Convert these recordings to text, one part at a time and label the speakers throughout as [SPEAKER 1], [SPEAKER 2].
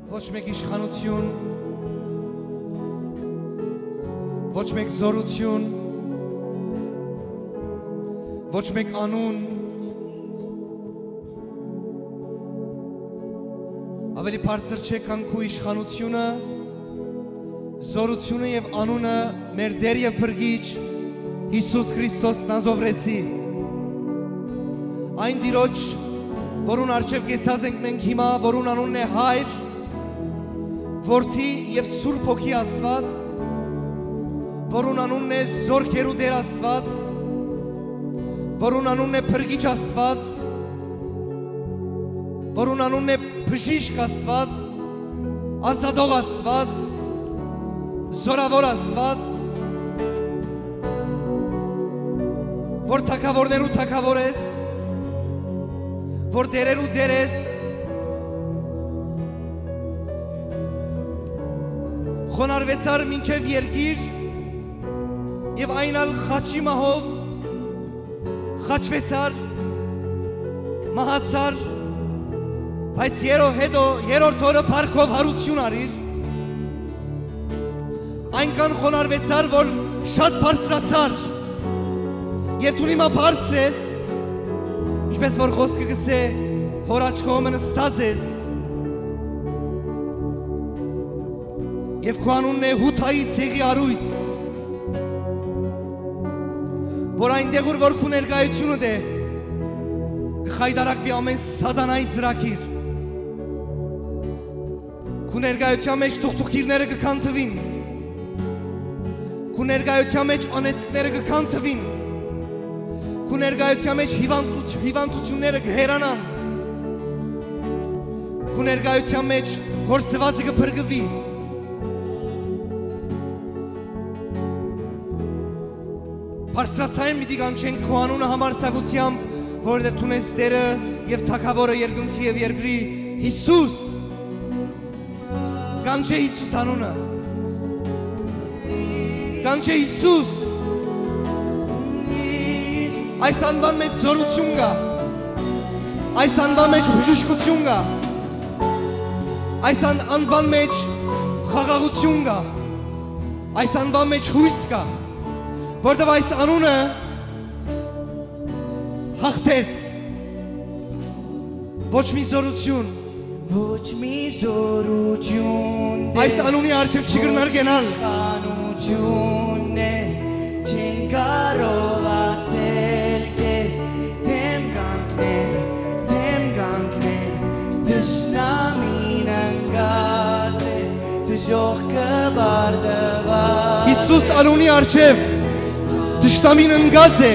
[SPEAKER 1] Ոչ մեկ իշխանություն, ոչ մեկ զորություն, ոչ մեկ անուն, ավելի բարձր չէ, քան քո իշխանությունը, զորությունը եւ անունը մեր Տեր եւ Փրկիչ Հիսուս Քրիստոս Նազովրեցի։ Այն Տիրոջ, որուն առջև կեցած ենք մենք հիմա, որուն անունն է Հայր, Որդի եւ Սուրբ Հոգի Աստված, որուն անունն է Զորքերու Տեր Աստված, որուն անունն է Փրկիչ Աստված, որուն անունն է Բժիշկ Աստված, Ազատող Աստված, Զորավոր Աստված, որ թագավորներու թագավոր ես, որ դերերու դեր ես, խոնարհվեցար մինչև երկիր եւ այն ալ խաչի մահով խաչվեցար, մահացար, բայց երրորդ օրը փառքով հարություն արիր, այնքան խոնարհվեցար, որ շատ բարձրացար եւ դու հիմա բարձր ես, ինչպես որ խոսքը գսե հոր աչքով նստած ես եւ քո անունն է հութայից եղի արույց, որ այնտեղ որ քո ներկայությունը դե կխայդարակվի ամեն սատանայի ծրագիր, քո ներկայության մեջ թուղթուղիրները կքանթվին, քո ներկայության մեջ անեծքները կքանթվին, քո ներկայության մեջ հիվանդությունները կհերանան, քո ներկայության մեջ գործվածը կփրկվի, բարձրացային պիտի կանչենք քո անունը համարձակությամբ, որովհետև դու ես Տերը եւ Թագավորը երկնքի եւ երկրի Հիսուս, կանչե Հիսուս անունը, կանչե Հիսուս, այս անվան մեջ զորություն կա, այս անվան մեջ բժշկություն կա, այս անվան մեջ խաղաղություն կա, այս անվան մեջ հույս կա, որտեղ այս անունը հաղթեց, ոչ մի զորություն, այս անունի առջև չգրնար գնալ,
[SPEAKER 2] իշխանությունն է, չեն կարողացել քեզ դեմ կանգնել, դժնամին ընկած է, դժոխքը բարդված,
[SPEAKER 1] Հիսուս անունի առջև դժնամին ընկած է,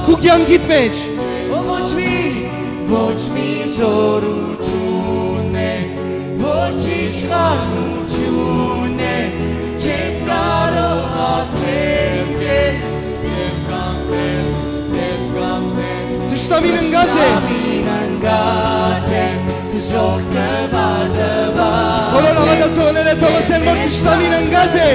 [SPEAKER 1] քո կյանքիդ մեջ,
[SPEAKER 2] ոչ մի զորություն է, ոչ իշխանություն է, չեն կարողացել քեզ դեմ կանգնել,
[SPEAKER 1] դժնամին ընկած է,
[SPEAKER 2] դժոխքը բարդված,
[SPEAKER 1] բոլոր ավետացողները թող ասեն, որ դժնամին ընկած է,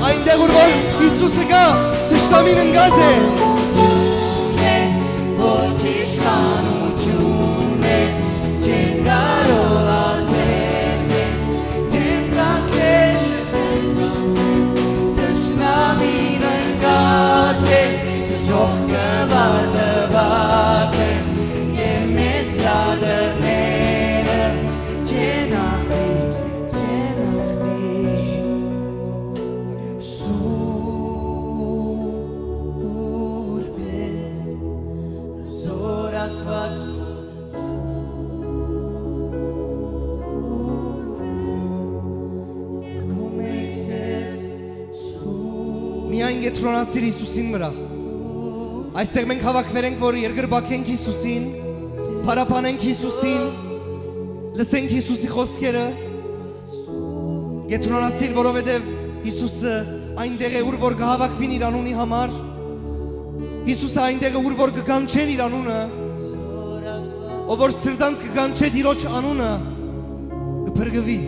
[SPEAKER 1] այնտեղ որ Հիսուսը կա, դժնամին ընկած է,
[SPEAKER 2] ոչ իշխանություն է, չեն կարողացել քեզ դեմ կանգնել, դժնամին ընկած է, դժոխքը բարդված է, եւ մեծ լադրները չեն աղթի,
[SPEAKER 1] միայն գետրոնացիր Հիսուսին վրա, այստեղ մենք հավաքվել ենք, որ երկրբակենք Հիսուսին, փարապանենք Հիսուսին, լսենք Հիսուսի խոսքերը, գետրոնացիր, որովհետև Հիսուսը այնտեղ է, ուր որ կհավաքվին իր անունի համար, Հիսուսը այնտեղ է, ուր որ կկանչեն իր անունը, ով որ սրտանց կկանչե Տիրոջ անունը, կփրկվի։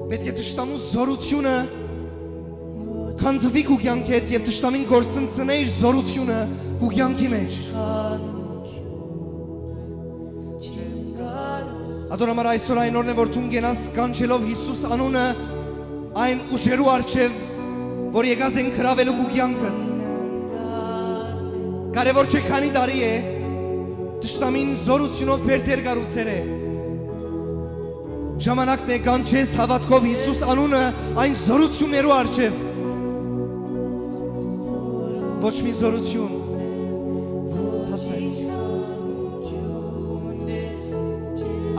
[SPEAKER 1] պետք է տշտամու զորությունը քանդվի քու կյանքի հետ եւ տշտամին գործընծնե իր զորությունը քու կյանքի մեջ։ Ադորամար այսօր այն օրն է, որ դու գնաս կանչելով Հիսուս անունը այն ուժերու առջև, որ եկած են քրավելու քու կյանքդ։ Կարևոր չէ քանի տարի է, տշտամին զորությունով բերդեր գարուցեր է։ Ժամանակն է կանչես հավատքով Հիսուս անունը այն զորություններու առջև։ Ոչ մի զորություն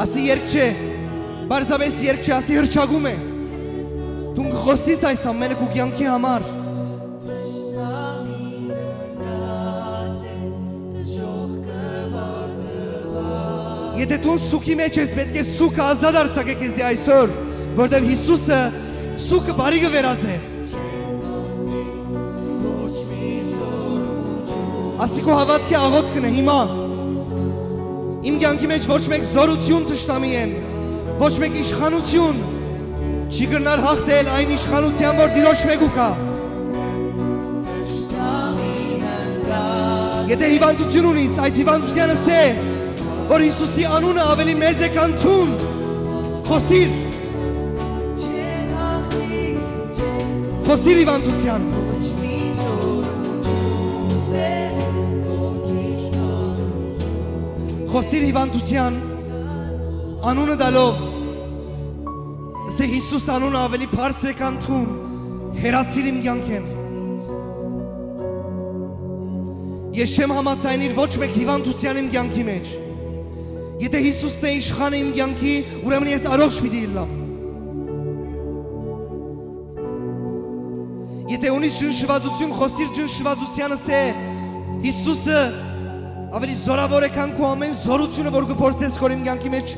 [SPEAKER 1] ասի երկ չէ, բարձավես երկ չէ, ասի հրճագում է։ Դու խոսիս այս ամենը քու կյանքի համար։ Եթե դու սուքի մեջ ես, պետք է սուքը ազատ արձակե քեզի այսօր, որտեղ Հիսուսը սուքը բարիքը վերած է։ Ասի քո հավատքի աղոթքն է հիմա։ Իմ կյանքի մեջ ոչ մեկ զորություն տշտամի են, ոչ մեկ իշխանություն չի գրնար հաղթել այն իշխանության, որ Տիրոջ մեկ ուկա։ Եթե հիվանդություն ունիս, այդ հիվանդությանը սե, որ Հիսուսի անունը ավելի մեծ է քան թուն, խոսիր։ Խոսիր հիվանդության։ Խոսիր հիվանդության անունը դալով, ասե Հիսուս անունը ավելի բարձր է քան թուն, հեռացիր իմ կյանքեն։ Ես չեմ համաձայնիր ոչ մեկ հիվանդության իմ կյանքի մեջ։ Եթե Հիսուսն է իշխանը իմ կյանքի, ուրեմն ես առողջ պիտի լինեմ։ Եթե ունիս ջնշվածություն, խոսիր ջնշվածությանը սե, Հիսուսը ավելի զորավոր է քան քո ամեն զորությունը, որ կփորձես քո իմ կյանքի մեջ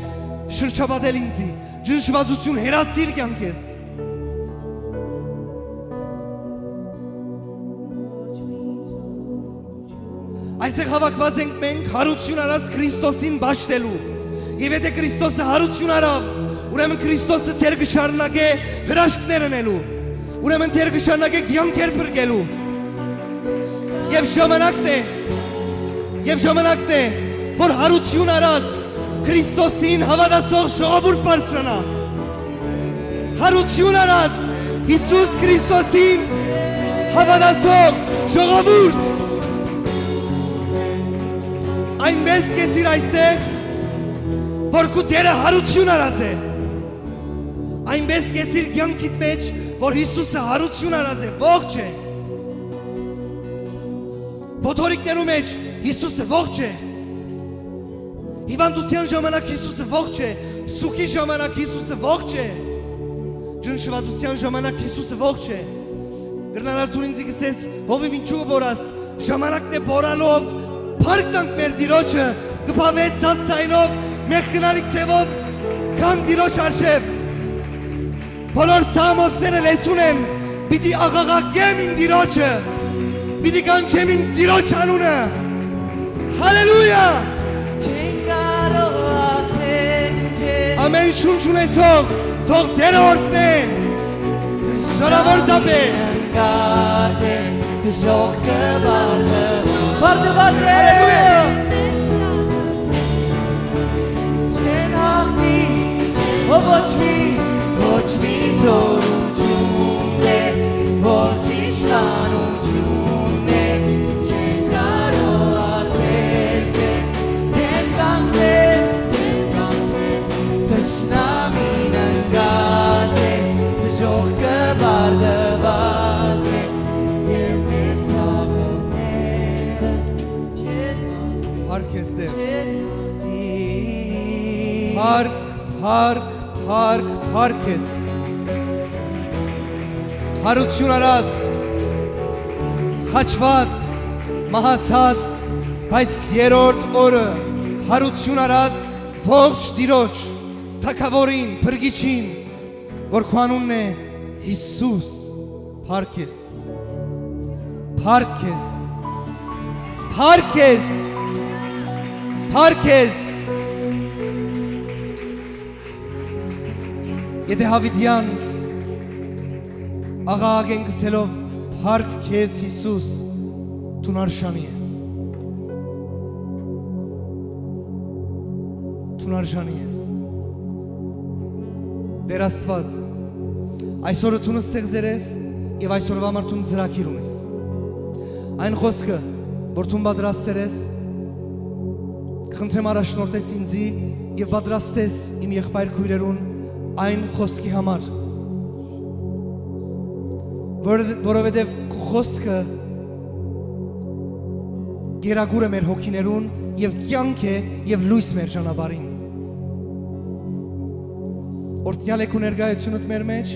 [SPEAKER 1] շրջապատել ինձի։ Ջնշվածություն հեռացիր կյանքես։ Այստեղ հավաքված ենք մենք հարություն արած Քրիստոսին բաշտելու։ Եվ եթե Քրիստոսը հարություն արավ, ուրեմն Քրիստոսը թեր կշարունակե հրաշքներ անելու։ Ուրեմն թեր կշարունակե կյանքեր բրգելու։ Եվ ժամանակն է, որ հարություն արած Քրիստոսին հավատացող ժողովուրդ բարձրանա։ Հարություն արած Հիսուս Քրիստոսին հավատացող ժողովուրդ։ Այնպես կեցիր այստեղ, որ քու Տերը հարություն արած է։ Այնպես կեցիր կյանքիդ մեջ, որ Հիսուսը հարություն արած է, ողջ է։ Բոթորիկներու մեջ Հիսուսը ողջ է։ Հիվանդության ժամանակ Հիսուսը ողջ է, սուքի ժամանակ Հիսուսը ողջ է, ջնշվածության ժամանակ Հիսուսը ողջ է։ Գրնարար դու ինձ գսես, հովիվ ինչու բորաս, ժամանակն է բորալով, փառքնանք մեր Տիրոջը, կփավեց ցածայնով, մեղքնալի ցևով, քան Տիրոջ առջև։ Բոլոր սամոսները լեցուն են, պիտի աղաղակեմ իմ Տիրոջը, պիտի կանչեմ իմ Տիրոջ անունը։ Հալելույա։ Ամեն շունչ ունեցող, թող Տերը օրհնե, զորավոր ծապե։
[SPEAKER 2] Բարդված է։ Չեն հաղթի, ոչ մի զորություն է, ոչ իշխանություն է, չեն կարողացել քեզ, դեմ կանգնել, տշնամին ընկած է, դժոխքը բարդված է, և մեզ լավերները չեն
[SPEAKER 1] Փառք ես Տեր։
[SPEAKER 2] հաղթի։
[SPEAKER 1] Փառք ես։ Հարություն արած, խաչված, մահացած, բայց երրորդ օրը հարություն արած ողջ Տիրոջ, Թագավորին, Փրկիչին, որ քո անունն է Հիսուս։ Փառք ես։ Փառք ես։ Փառք ես։ Փառք ես։ Եթե հավիտյան աղաղենք գսելով փառք քեզ Հիսուս, դու արժանի ես։ Դու արժանի ես։ Տեր Աստված, այսօրը դու ստեղծել ես եւ այսօրվա համար դու ծրագիր ունես։ Այն խոսքը, որ դու պատրաստել ես, խնդրեմ առաջնորդես ինձի եւ պատրաստես իմ եղբայր քույրերուն այն խոսքի համար, որովհետեւ խոսքը գերագուր է մեր հոգիներուն եւ կյանք է եւ լույս մեր ճանապարհին։ Օրհնյալ է քո ներկայությունդ մեր մեջ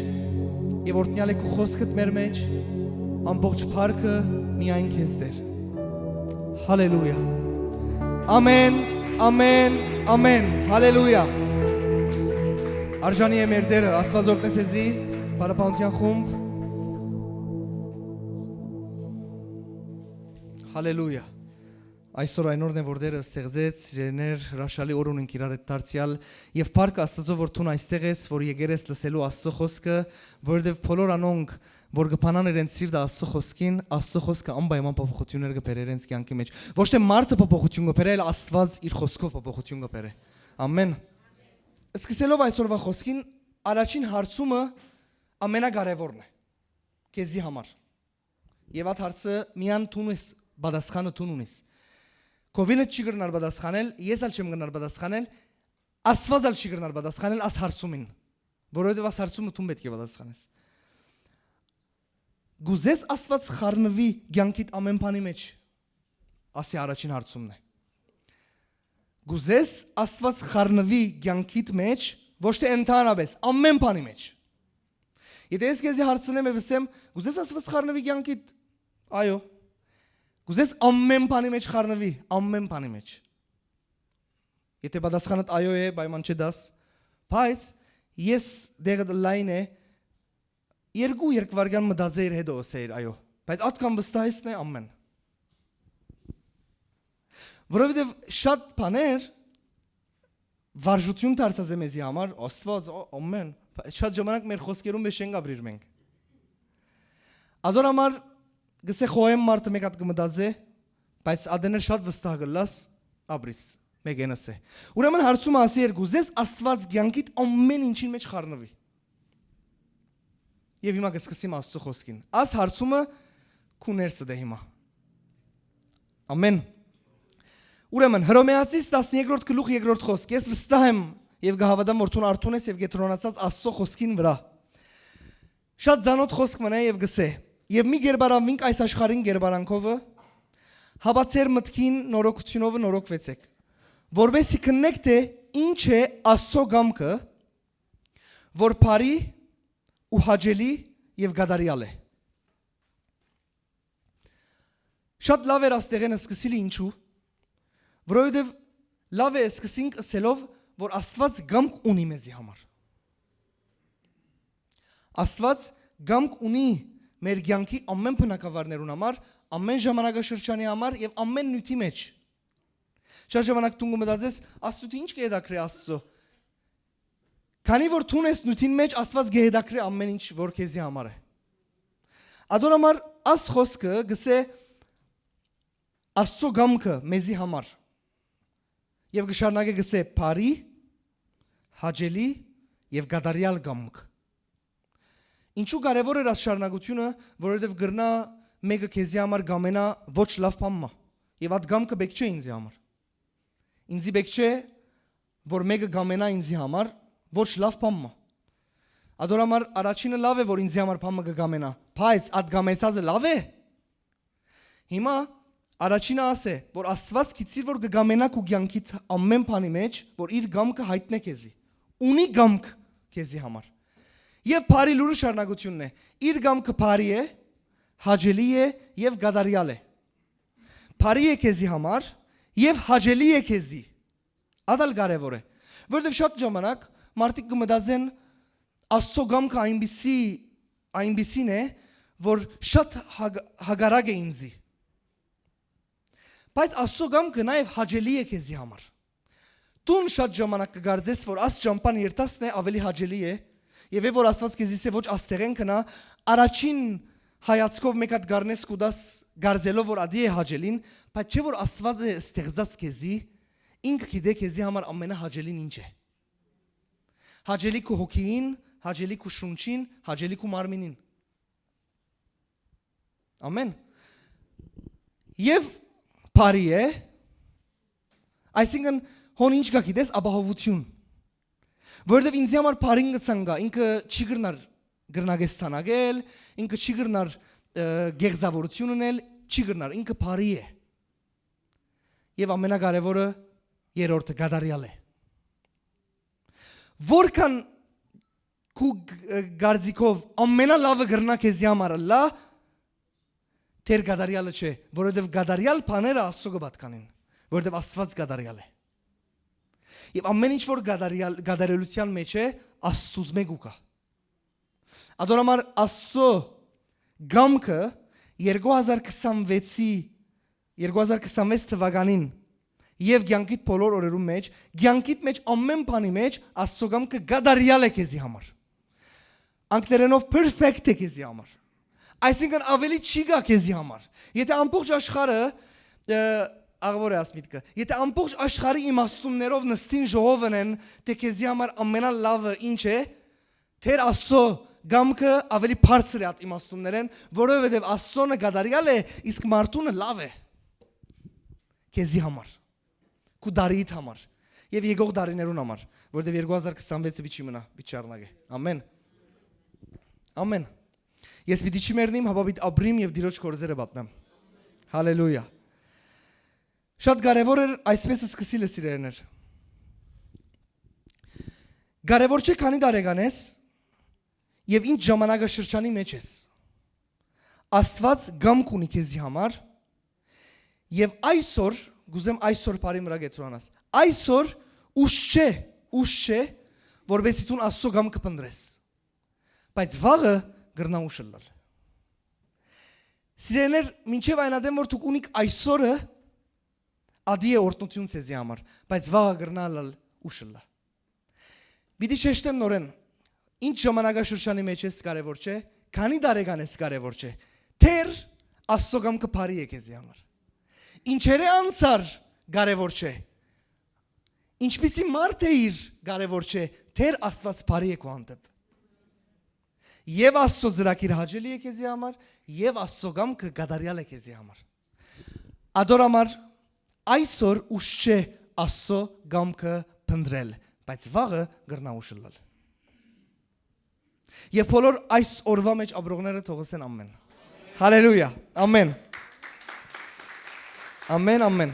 [SPEAKER 1] եւ օրհնյալ է քո խոսքդ մեր մեջ, ամբողջ փառքը միայն քեզ Տեր։ Հալելույա։ Ամեն, ամեն, ամեն։ Հալելույա։ Արժանի է մեր Տերը, Աստված օրհնե ձեզի, բարապանության խումբ։ Հալելույա։ Այսօր այն օրն է, որ Տերը ստեղծեց, սիրելիներ, հրաշալի օր ունենք իրար հետ դարձյալ եւ փառք Աստծո, որ դու այստեղ ես, որ եկել ես լսելու Աստծո խոսքը, որովհետեւ բոլոր անոնք, որ կփանան իրենց սիրտը Աստծո խոսքին, Աստծո խոսքը անպայման փոփոխություններ կբերի իրենց կյանքի մեջ։ Ոչ թե մարդը փոփոխություն կբերի, այլ Աստված իր խոսքով փոփոխություն կբերի։ Ամեն։ Սկսելով այսօրվա խոսքին, առաջին հարցումը ամենակարևորն է քեզի համար։ Եվ այդ հարցը միան դու ես, պատասխանը դու ունես։ Կովինը չի գրնար պատասխանել, ես ալ չեմ գրնար պատասխանել, Աստված ալ չի գրնար պատասխանել աս հարցումին, որովհետև աս հարցումը դու պետք է պատասխանես։ Գուզես Աստված խառնվի կյանքիդ ամեն բանի մեջ, ասի առաջին հարցումն է։ Գուզես Աստված խառնվի կյանքիդ մեջ, ոչ թե ընդհանրապես, ամեն բանի մեջ։ Եթե ես քեզի հարցնեմ եւ ասեմ, գուզես Աստված խառնվի կյանքիդ, այո։ Գուզես ամեն բանի մեջ խառնվի, ամեն բանի մեջ։ Եթե պատասխանդ այո է, պայման չդաս, բայց ես դեղը լայն է, երկու երկվարգան մտածեիր հետո ասեիր այո, բայց ատկան վստահեսն է ամեն։ Որովհետև շատ բաներ վարժություն դարձած է մեզի համար, Աստված ամեն, շատ ժամանակ մեր խոսքերում մեջ չենք ապրիր մենք։ Ադոր համար գսե խոհեմ մարդը մեկ հատ կմտածե, բայց ադեներ շատ վստահ գլաս ապրիս մեգենս է։ Ուրեմն հարցումը ասի երկուզես Աստված կյանքիդ ամեն ինչին մեջ խառնվի։ Եվ հիմա կսկսեմ Աստծո խոսքին։ Աս հարցումը քու ներսը դե հիմա։ Ամեն։ Ուրեմն Հռոմեացիս 13-րդ գլուխ 2-րդ խոսք։ Ես վստահ եմ եւ կհավատամ, որ դու արթուն ես եւ կետրոնացած Աստծո խոսքին վրա։ Շատ ցանոթ խոսք մնա եւ գսե։ Եվ մի գերբարանվինք այս աշխարհին գերբարանքովը, հաբացեր մտքին նորոգությունով նորոգվեցեք, որովհետեւ քննեք թե ինչ է Աստծո գամքը, որ բարի ու հաճելի եւ գադարյալ է։ Շատ լավ էր աստեղենը սկսիլի ինչու, որովհետեւ լավ է սկսենք ասելով, որ Աստված գամք ունի մեզի համար։ Աստված գամք ունի մեր կյանքի ամեն բնակավարներուն համար, ամեն ժամանակաշրջանի համար եւ ամեն նյութի մեջ։ Շատ ժամանակ դու մտածես, Աստուծո ինչ կհետաքրի Աստծո։ Քանի որ դու ես նյութին մեջ, Աստված կհետաքրի ամեն ինչ, որ քեզի համար է։ Ադոր համար աս խոսքը գսե Աստծո գամքը մեզի համար։ Եվ գշարնակե գսե բարի, հաճելի եւ գադարյալ գամք։ Ինչու կարևոր էր աս շարունակությունը, որովհետև գրնա մեկը քեզի համար գամենա ոչ լավ բան, եւ այդ գամքը բեք չէ ինձի համար։ Ինձի բեք չէ, որ մեկը գամենա ինձի համար ոչ լավ բան։ Ադոր համար առաջինը լավ է, որ ինձի համար բանը կգամենա, բայց այդ գամեցածը լավ է։ Հիմա առաջինը ասե, որ Աստված գիտի, որ կգամենա քո կյանքից ամեն բանի մեջ, որ իր գամքը հայտնե քեզի։ Ունի գամք քեզի համար։ Եվ բարի լուրը շարունակությունն է։ Իր գամքը բարի է, հաճելի է եւ գադարյալ է։ Բարի է քեզի համար եւ հաճելի է քեզի։ Ադալ կարևոր է, որովհետեւ շատ ժամանակ մարդիկ կմտածեն Աստծո գամքը այնպիսին է, որ շատ հագարակ է ինձի։ Բայց Աստծո գամքը նաեւ հաճելի է քեզի համար։ Դու շատ ժամանակ կգարձես, որ աս ճամփան երտասն է ավելի հաճելի է, Եվ որ Աստված քեզի սե ոչ աստեղեն կնա, առաջին հայացքով մեկ հատ գարնես կուդաս գարձելով որ ադի է հաջելին, բայց չէ որ Աստված է ստեղծած քեզի, ինքը գիտե քեզի համար ամենահաջելին ինչ է։ Հաջելի քո հոգին, հաջելի քո շունչին, հաջելի քո մարմինին։ Ամեն։ Եվ բարի է, այսինքն հոն ինչ կա գիտես, ապահովություն։ Որովհետև ինձ համար բարին գցանգա, ինքը չի գրնագես տանագել, ինքը չի գրնար գեղձավորություն ունել, չի գրնար, ինքը բարի է։ Եվ ամենակարևորը երրորդը գադարյալ է։ Որքան քու գարձիկով ամենալավը գրնա քեզի համար լա, թեր գադարյալը չէ, որովհետև գադարյալ բաները Աստծո կպատկանեն, որովհետև Աստված գադարյալ է։ Եվ ամեն ինչ որ գադարելության մեջ է, Աստծուց մեկ ու կա։ Ադորամար Աստծո գամքը 2026 թվականին եւ ցանկիտ բոլոր օրերում մեջ, ցանկիտ մեջ ամեն բանի մեջ Աստծո գամքը գադարյալ է քեզի համար։ Անգլերենով perfect է քեզի համար։ Այսինքն ավելի չի գա քեզի համար։ Եթե ամբողջ աշխարհը աղվոր է ասմիտքը, եթե ամբողջ աշխարհի իմաստուններով նստին ժողովն են, թե քեզի համար ամենալավը ինչ է, թեր Աստծո գամքը ավելի բարձր է այդ իմաստուններեն, որովհետև Աստծոնը գադարյալ է, իսկ մարդունը լավ է քեզի համար, քու դարիիդ համար եւ եկող դարիներուն համար, որովհետև 2026-ը պիտի մնա, պիտի շարունակե։ Ամեն։ Ամեն։ Ես պիտի չմեռնիմ, հապա պիտի ապրիմ եւ Տիրոջ կորզերը պատմեմ։ Հալելույա։ Շատ կարևոր է այսպես սկսիլը սիրելիներ։ Կարևոր չէ քանի տարեկան ես եւ ինչ ժամանակաշրջանի մեջ ես։ Աստված գամք ունի քեզի համար եւ այսօր, գուզեմ այսօր բարի մրա գետրոնաս։ Այսօր ուշ չէ, որովհետեւ դու Աստծո գամքը փնտրես։ Բայց վաղը գրնա ուշլալ։ Սիրելիներ, մինչեւ այնադեմ որ դուք ունիք այսօրը ադի է օրտնություն ցեզի համար, բայց վաղը գրնալալ ուշլա։ Բիդի շեշտեմ նորեն, ինչ ժամանակաշրջանի մեջ ես կարևոր չէ, քանի տարեկան ես կարևոր չէ, թեր Աստծո գամքը բարի է քեզի համար։ Ինչերը անցար կարևոր չէ։ Ինչպիսի մարդ է իր կարևոր չէ, թեր Աստված բարի է քո հանդեպ։ Եվ Աստծո ծրագիր հաջելի է քեզի համար, եւ Աստծո գամքը գադարյալ է քեզի համար։ Ադորամար այսօր ուշ չէ Աստծո գամքը փնտրել, բայց վաղը գրնա ուշլալ։ Եվ բոլոր այս օրվա մեջ ապրողները թողսեն ամեն։ Հալելույա, ամեն։ Ամեն, ամեն։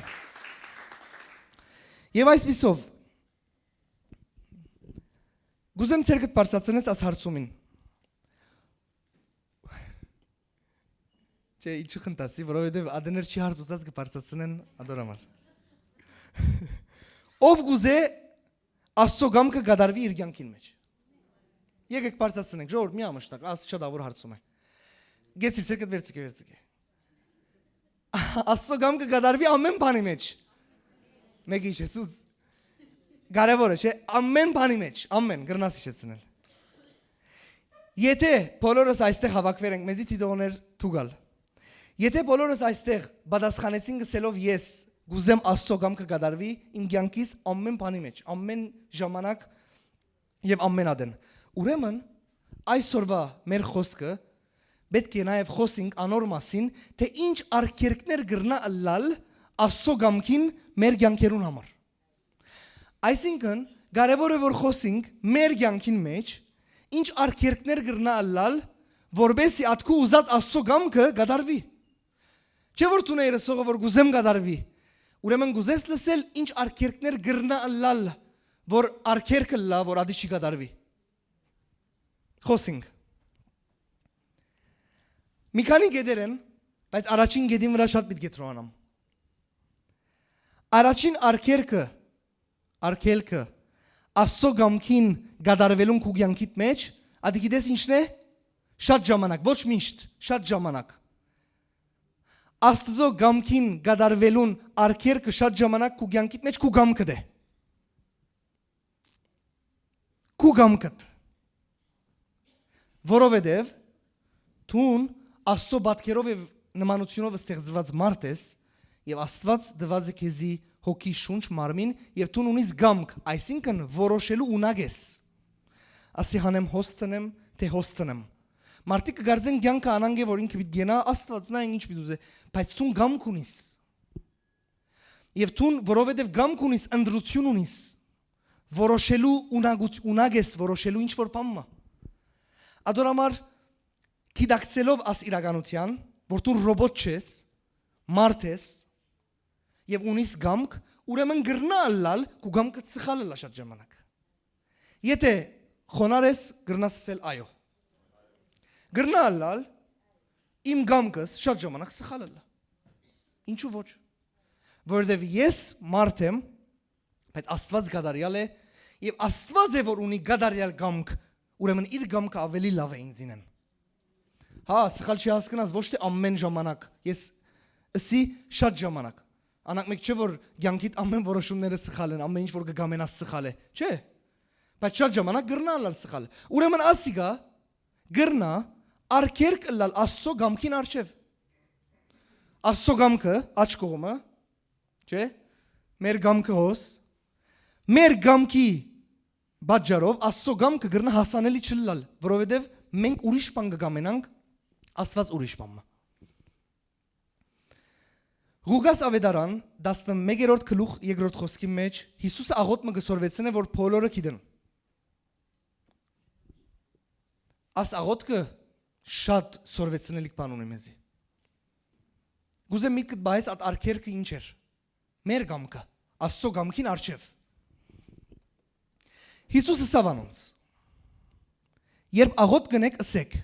[SPEAKER 1] Եվ այսպիսով գուզեմ ցերկդ բարձրացնես աս հարցումին։ Չէ, իջի խնդացի, որովհետև ադեներ չի հարցուցած կբարձրացնեն ադորամար։ Ով գուզե Աստծո գամքը գադարվի իր կյանքին մեջ։ Եկեք բարձրացնենք, ժողովուրդ մի ամշտակ, աս շատ ավոր հարցում է։ Գեցիր ցերկդ վերցիկե։ Աստծո գամքը գադարվի ամեն բանի մեջ։ Մեկ իջեցուց։ Կարևորը չէ, ամեն բանի մեջ, ամեն գրնաս իջեցնել։ Եթե բոլորս այստեղ հավաքվեր ենք, մեզի դիտողներ թուգալ։ Եթե բոլորս այստեղ բադասխանեցին գսելով ես գուզեմ Աստծո գամքը գադարվի իմ կյանքիս ամեն բանի մեջ, ամեն ժամանակ եւ ամեն ադեն։ Ուրեմն այսօրվա մեր խոսքը պետք է նաեւ խոսենք անոր մասին, թե ինչ արգելքներ գրնա ըլլալ Աստծո գամքին մեր կյանքերուն համար։ Այսինքն կարևոր է որ խոսենք մեր կյանքին մեջ ինչ արգելքներ գրնա ըլլալ, որբեսի ատքու ուզած Աստծո գամքը գադարվի։ Չէ որ դու ներս սողը որ գուզեմ գադարվի։ Ուրեմն գուզես լսել ինչ արգելքներ գրնա ըլլալ, որ արգելքը լա, որ ադի չի գադարվի։ Խոսենք։ Մի քանի գեդեր են, բայց առաջին գեդին վրա շատ պիտի գետրոնամ։ Առաջին արգելքը Աստծո գամքին գադարվելուն քու կյանքիդ մեջ, ադի գիտես ինչն է։ Շատ ժամանակ, ոչ միշտ, շատ ժամանակ։ Աստծո գամքին գադարվելուն արգելքը շատ ժամանակ քու կյանքիդ մեջ քու գամքը դե։ Քու գամքդ։ Որովհետև դուն Աստծո բատկերով եւ նմանությունով ստեղծված մարդ ես եւ Աստված դված է քեզի հոգի շունչ մարմին եւ դու ունես գամք, այսինքն որոշելու ունակ ես։ Ասի հանեմ հոստնեմ, թե հոստնեմ։ Մարդիկ կգարձեն կյանքը անանգե որ ինքը պիտի գնա Աստված նայեն ինչ պիտի ուզե, բայց դու գամք ունես։ Եվ դու որովհետև գամք ունես, ընդրություն ունես, որոշելու ունակ ես, որոշելու ինչ որ բան։ Ադորամար գիտակցելով աս իրականության, որ դու ռոբոտ չես, մարդ ես, եւ ունիս գամք, ուրեմն գրնալ լալ, քու գամքը ծխալը լա շատ ժամանակ։ Եթե խոնար ես, գրնաս ասել այո։ Գրնալ լալ, իմ գամքս շատ ժամանակ ծխալը լա։ Ինչու ոչ։ Որովհետև ես մարդ եմ, բայց Աստված գադարյալ է, եւ Աստված է որ ունի գադարյալ գամք, ուրեմն իր գամքը ավելի լավ է ինձինեն։ Հա, սխալ չի հասկանաս, ոչ թե ամեն ժամանակ, ես ասի շատ ժամանակ։ Անակ մեկ չէ որ կյանքիդ ամեն որոշումները սխալ են, ամեն ինչ որ կգամենաս սխալ է, չէ։ Բայց շատ ժամանակ գրնալ լալ սխալ։ Ուրեմն ասիգա գրնա արկերկ լալ Աստծո գամքին արչև։ Աստծո գամքը աչ կողմը, չէ։ Մեր գամքը հոս, մեր գամքի բաժարով Աստծո գամքը գրնա հասանելի չլալ, որովհետև մենք ուրիշ բան կգամենանք, Աստված ուրիշ բան։ Ղուգաս ավետարան 11-րդ գլուխ 2-րդ խոսքի մեջ Հիսուսը աղոթքը գսորվեցին է որ բոլորը գիտեն։ Աս աղոթքը շատ սորվեցնելիք բան ունի մեզի։ Գուզեմ միտքդ բայես at արկերքը ինչ էր։ Մեր գամքը, Աստծո գամքին արչև։ Հիսուսը սավանոնց։ Երբ աղոթ գնեք ասեք.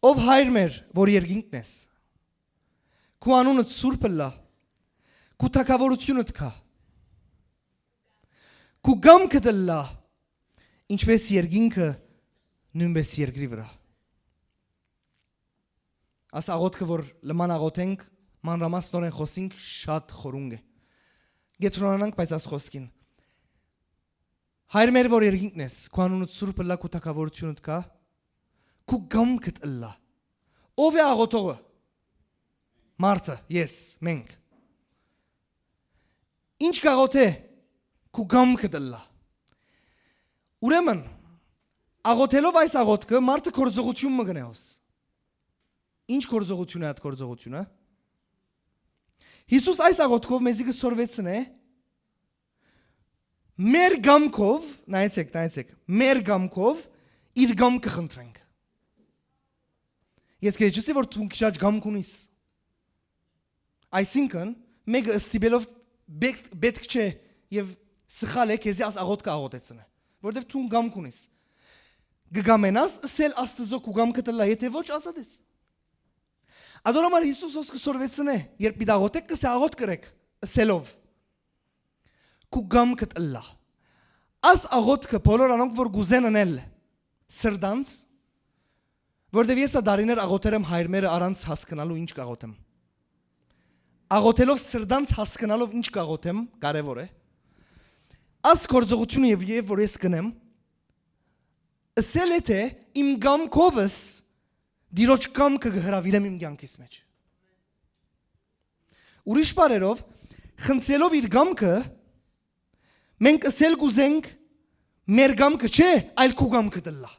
[SPEAKER 1] Ով հայր մեր, որ երկինքն ես, քու անունդ սուրբ լա, քու թագավորությունդ կա, քու գամքդ լա, ինչպես երկինքը, նույնպես երկրի վրա։ Աս աղոթքը, որ լման աղոթենք, մանրամասնորեն խոսենք շատ խորունգ է։ Գետրոնանանք, բայց աս խոսքին։ Հայր մեր որ երկինքն ես, քու անունդ սուրբ լա, քու թագավորությունդ կա, քու գամքդ լա։ Ով է աղոթողը։ Մարդը, ես, մենք։ Ինչ կաղոթ է, քու գամքդ լա։ Ուրեմն, աղոթելով այս աղոթքը, մարդը կորձողություն մգնե հոս։ Ինչ կորձողություն է այդ կորձողությունը։ Հիսուս այս աղոթքով մեզի կսորվեցն է, մեր գամքով, նայեցեք, մեր գամքով իր գամքը խնդրենք։ Ես կեջսի, որ թունք շատ գամք ունիս։ Այսինքն, մեկը ստիպելով պետք չէ և սխալ է քեզի աս աղոթքը աղոթեցնը, որտև թուն գամք ունիս։ Գգամենաս ասել Աստծո քու գամքը տլա, եթե ոչ ազատ ես։ Ադորամար Հիսուս ոսկը սորվեցն է, երբ պիտի աղոթեք կսե աղոթ կրեք, ասելով քու գամքը տլա։ Աս աղոթքը բոլոր անոնք որ գուզեն անել սրդանց, որտև ես դարիներ աղոթեր եմ հայր մերը առանց հասկանալու ինչ կաղոթեմ։ Աղոթելով սրդանց հասկանալով ինչ կաղոթեմ, կարևոր է։ Աս կորձողությունը եւ որ ես կնեմ, ասել է թե իմ գամքովս դիրոջ գամքը կհրավիրեմ իմ կյանքիս մեջ։ Ուրիշ բառերով, խնդրելով իր գամքը, մենք ասել գուզենք մեր գամքը չէ, այլ քու գամքը դլա։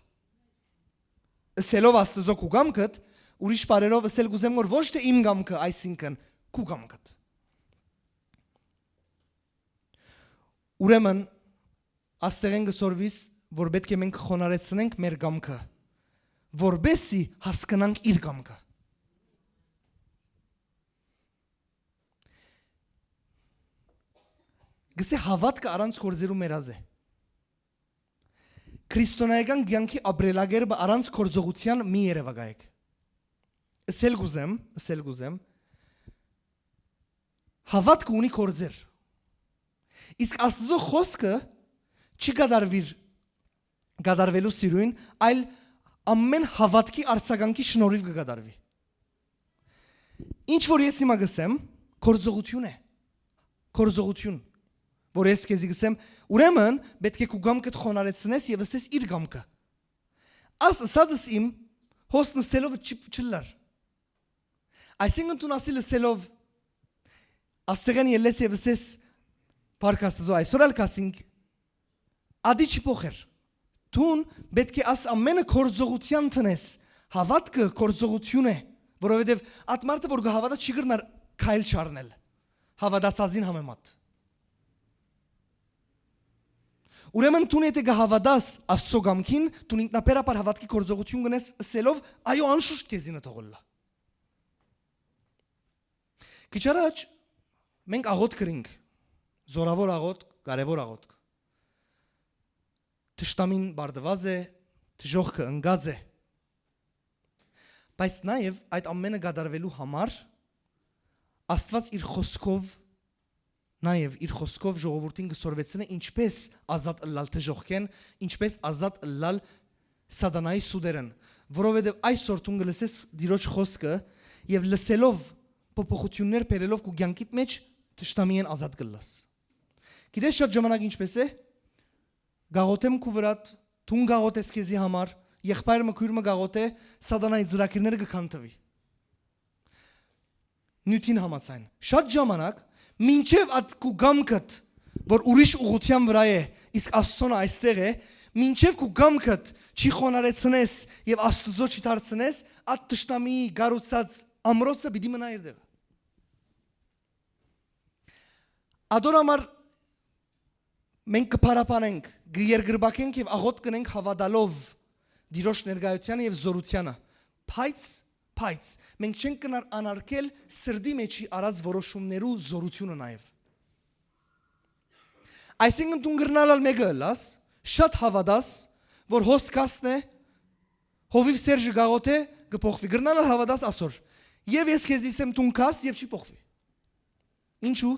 [SPEAKER 1] Ասելով Աստծո քու գամքդ, ուրիշ բառերով ասել գուզեմ որ ոչ թե իմ գամքը, այսինքն քու գամքդ։ Ուրեմն աստեղեն գսորվիս, որ պետք է մենք խոնարեցնենք մեր գամքը, որբեսի հասկանանք իր գամքը։ Գսե հավատքը առանց կորձերու մերազ է։ Քրիստոնեական կյանքի ապրելակերպը առանց կորձողության մի երևակայեք։ Ասել գուզեմ, հավատքը ունի կորձեր։ Իսկ Աստծո խոսքը չի գադարվելու սիրույն, այլ ամեն հավատքի արձագանքի շնորհիվ կգադարվի։ Ինչ որ ես հիմա գսեմ, կորձողություն է։ Կորձողություն, որ ես քեզի գսեմ, ուրեմն պետք է քու գամքդ խոնարեցնես եւ ասես իր գամքը։ Աս ասածս իմ հոս նստելով չլար։ Այսինքն դու ասի լսելով աստեղեն ելես եւ ասես Պարկաստզո այսօր ալ կացինք ադի չփոխեր։ Դուն պետք է աս ամենը կորձողության տնես։ Հավատքը կորձողություն է, որովհետեւ այդ մարդը որ գհավատա չի գրնար քայլ չառնել։ Հավատացածին համեմատ։ Ուրեմն դու եթե գհավատաս Աստծո գամքին, դու ինքնաբերաբար հավատքի կորձողություն գնես ասելով, այո անշուշտ քեզինը թողոլա։ Քիչ առաջ մենք աղոտ կրինք, զորավոր աղոտ, կարևոր աղոտ։ Թշտամին բարդված է, դժոխքը ընկած է։ Բայց նաև այդ ամենը գդարվելու համար Աստված իր խոսքով նաև իր խոսքով ժողովրդին կսորվեցնե ինչպես ազատ ըլլալ դժոխքեն, ինչպես ազատ ըլլալ սատանայի սուդերեն, որովհետև այսօր դու կլսես Տիրոջ խոսքը եւ լսելով փոփոխություններ բերելով քո կյանքիդ մեջ թշտամիեն ազատ կլաս։ Գիտես շատ ժամանակ ինչպես է գաղութեմ քո վրա դու գաղութես քեզի համար եղբայրը մքույրը գաղութե սատանայի ծրագիրները կքանթվի նյութին համացան շատ ժամանակ մինչև այդ քո գամքդ որ ուրիշ ուղղության վրա է իսկ Աստծոն այստեղ է մինչև քո գամքդ չի խոնարեցնես եւ Աստծո չի դարձնես այդ թշտամի գառուցած ամրոցը պիտի մնա իր դեղը Ադորամար մենք կփարապանենք, կերգրբակենք եւ աղոտ կնենք հավատալով Տիրոջ ներկայությանը եւ զորությանը։ Բայց մենք չենք կնար անարգել սրդի մեջի արած որոշումներու զորությունը նաեւ։ Այսինքն դու գրնալալ մեկը լաս, շատ հավատաս, որ հոսքասն է, հովիվ Սերժը գաղոթե կփոխվի։ Գրնալալ հավատաս ասոր։ Եվ ես քեզ դիսեմ դու կաս եւ չի փոխվի։ Ինչու՞։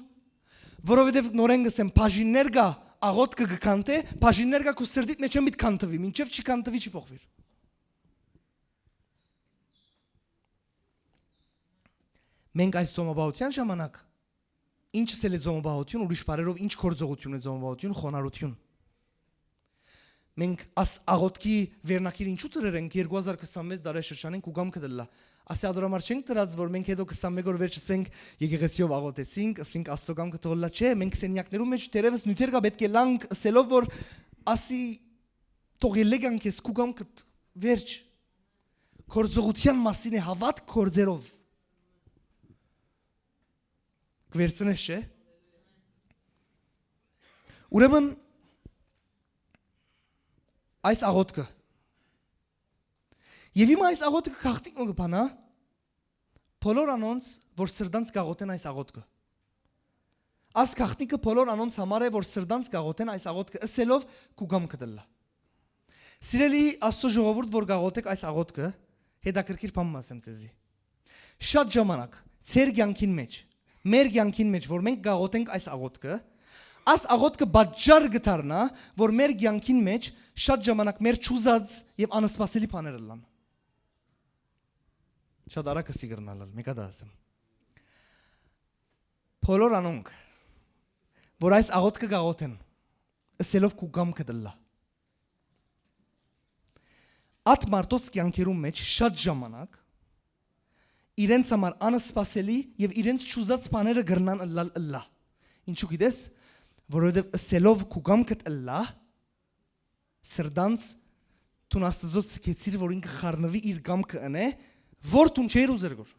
[SPEAKER 1] Որովհետև նորեն գսեմ բաժիններ կա աղոտ կգքանթե բաժիններ կա քո սրդիդ մեջ մի կանթվի մինչև չի կանթվի չի փոխվի մենք այս զոմաբահության ժամանակ ինչս է զոմաբահություն ուրիշ բարերով ինչ կորձողություն է զոմաբահություն խոնարհություն մենք աս աղոտքի վերնակիր ինչու ծրեր ենք 2026 դարաշրջանին ու գամքը դլա ասի ադորամար չենք դրած որ մենք հետո 21 օր վերջ ասենք եկեղեցիով աղոտեցինք ասենք Աստծո գամքը թողլա չէ մենք սենյակներում մեջ դերևս նյութեր կա պետք է լանք ասելով որ ասի թողել եկանք ես ու գամքը վերջ կորձողության մասին է հավատ կորձերով կվերցնես չէ ուրեմն այս աղոտքը Եվ իմ այս աղոտքը քաղտնիկ մը գպանա բոլոր անոնց, որ սրդանց գաղոտեն այս աղոտքը Աս քաղտնիկը բոլոր անոնց համար է, որ սրդանց գաղոտեն այս աղոտքը ասելով քու գամքը դլա Սիրելի Աստծո ժողովուրդ, որ գաղոտեք այս աղոտքը հետաքրքիր բան ասեմ ձեզի Շատ ժամանակ ծեր կյանքին մեջ մեր կյանքին մեջ, որ մենք գաղոտենք այս աղոտքը Աս աղոտքը բաժար գտարնա, որ մեր կյանքին մեջ շատ ժամանակ մեր ճուզած եւ անսպասելի բաներ լան Շատ արագ է սիգնալալ, մեկա դա ասեմ Բոլոր անոնք, որ այս աղոտքը գաղոտեն, ասելով քու գամքը դլա Այդ մարդոց կյանքերում մեջ շատ ժամանակ իրենց համար անսպասելի եւ իրենց ճուզած բաները գրնան ըլլա Ինչու գիտես որովհետև ասելով քու գամքդ ըլլա սրդանց տուն Աստծո ցկեցիր որ ինքը խառնվի իր գամքը ընե որ տուն չեր ուզեր գոր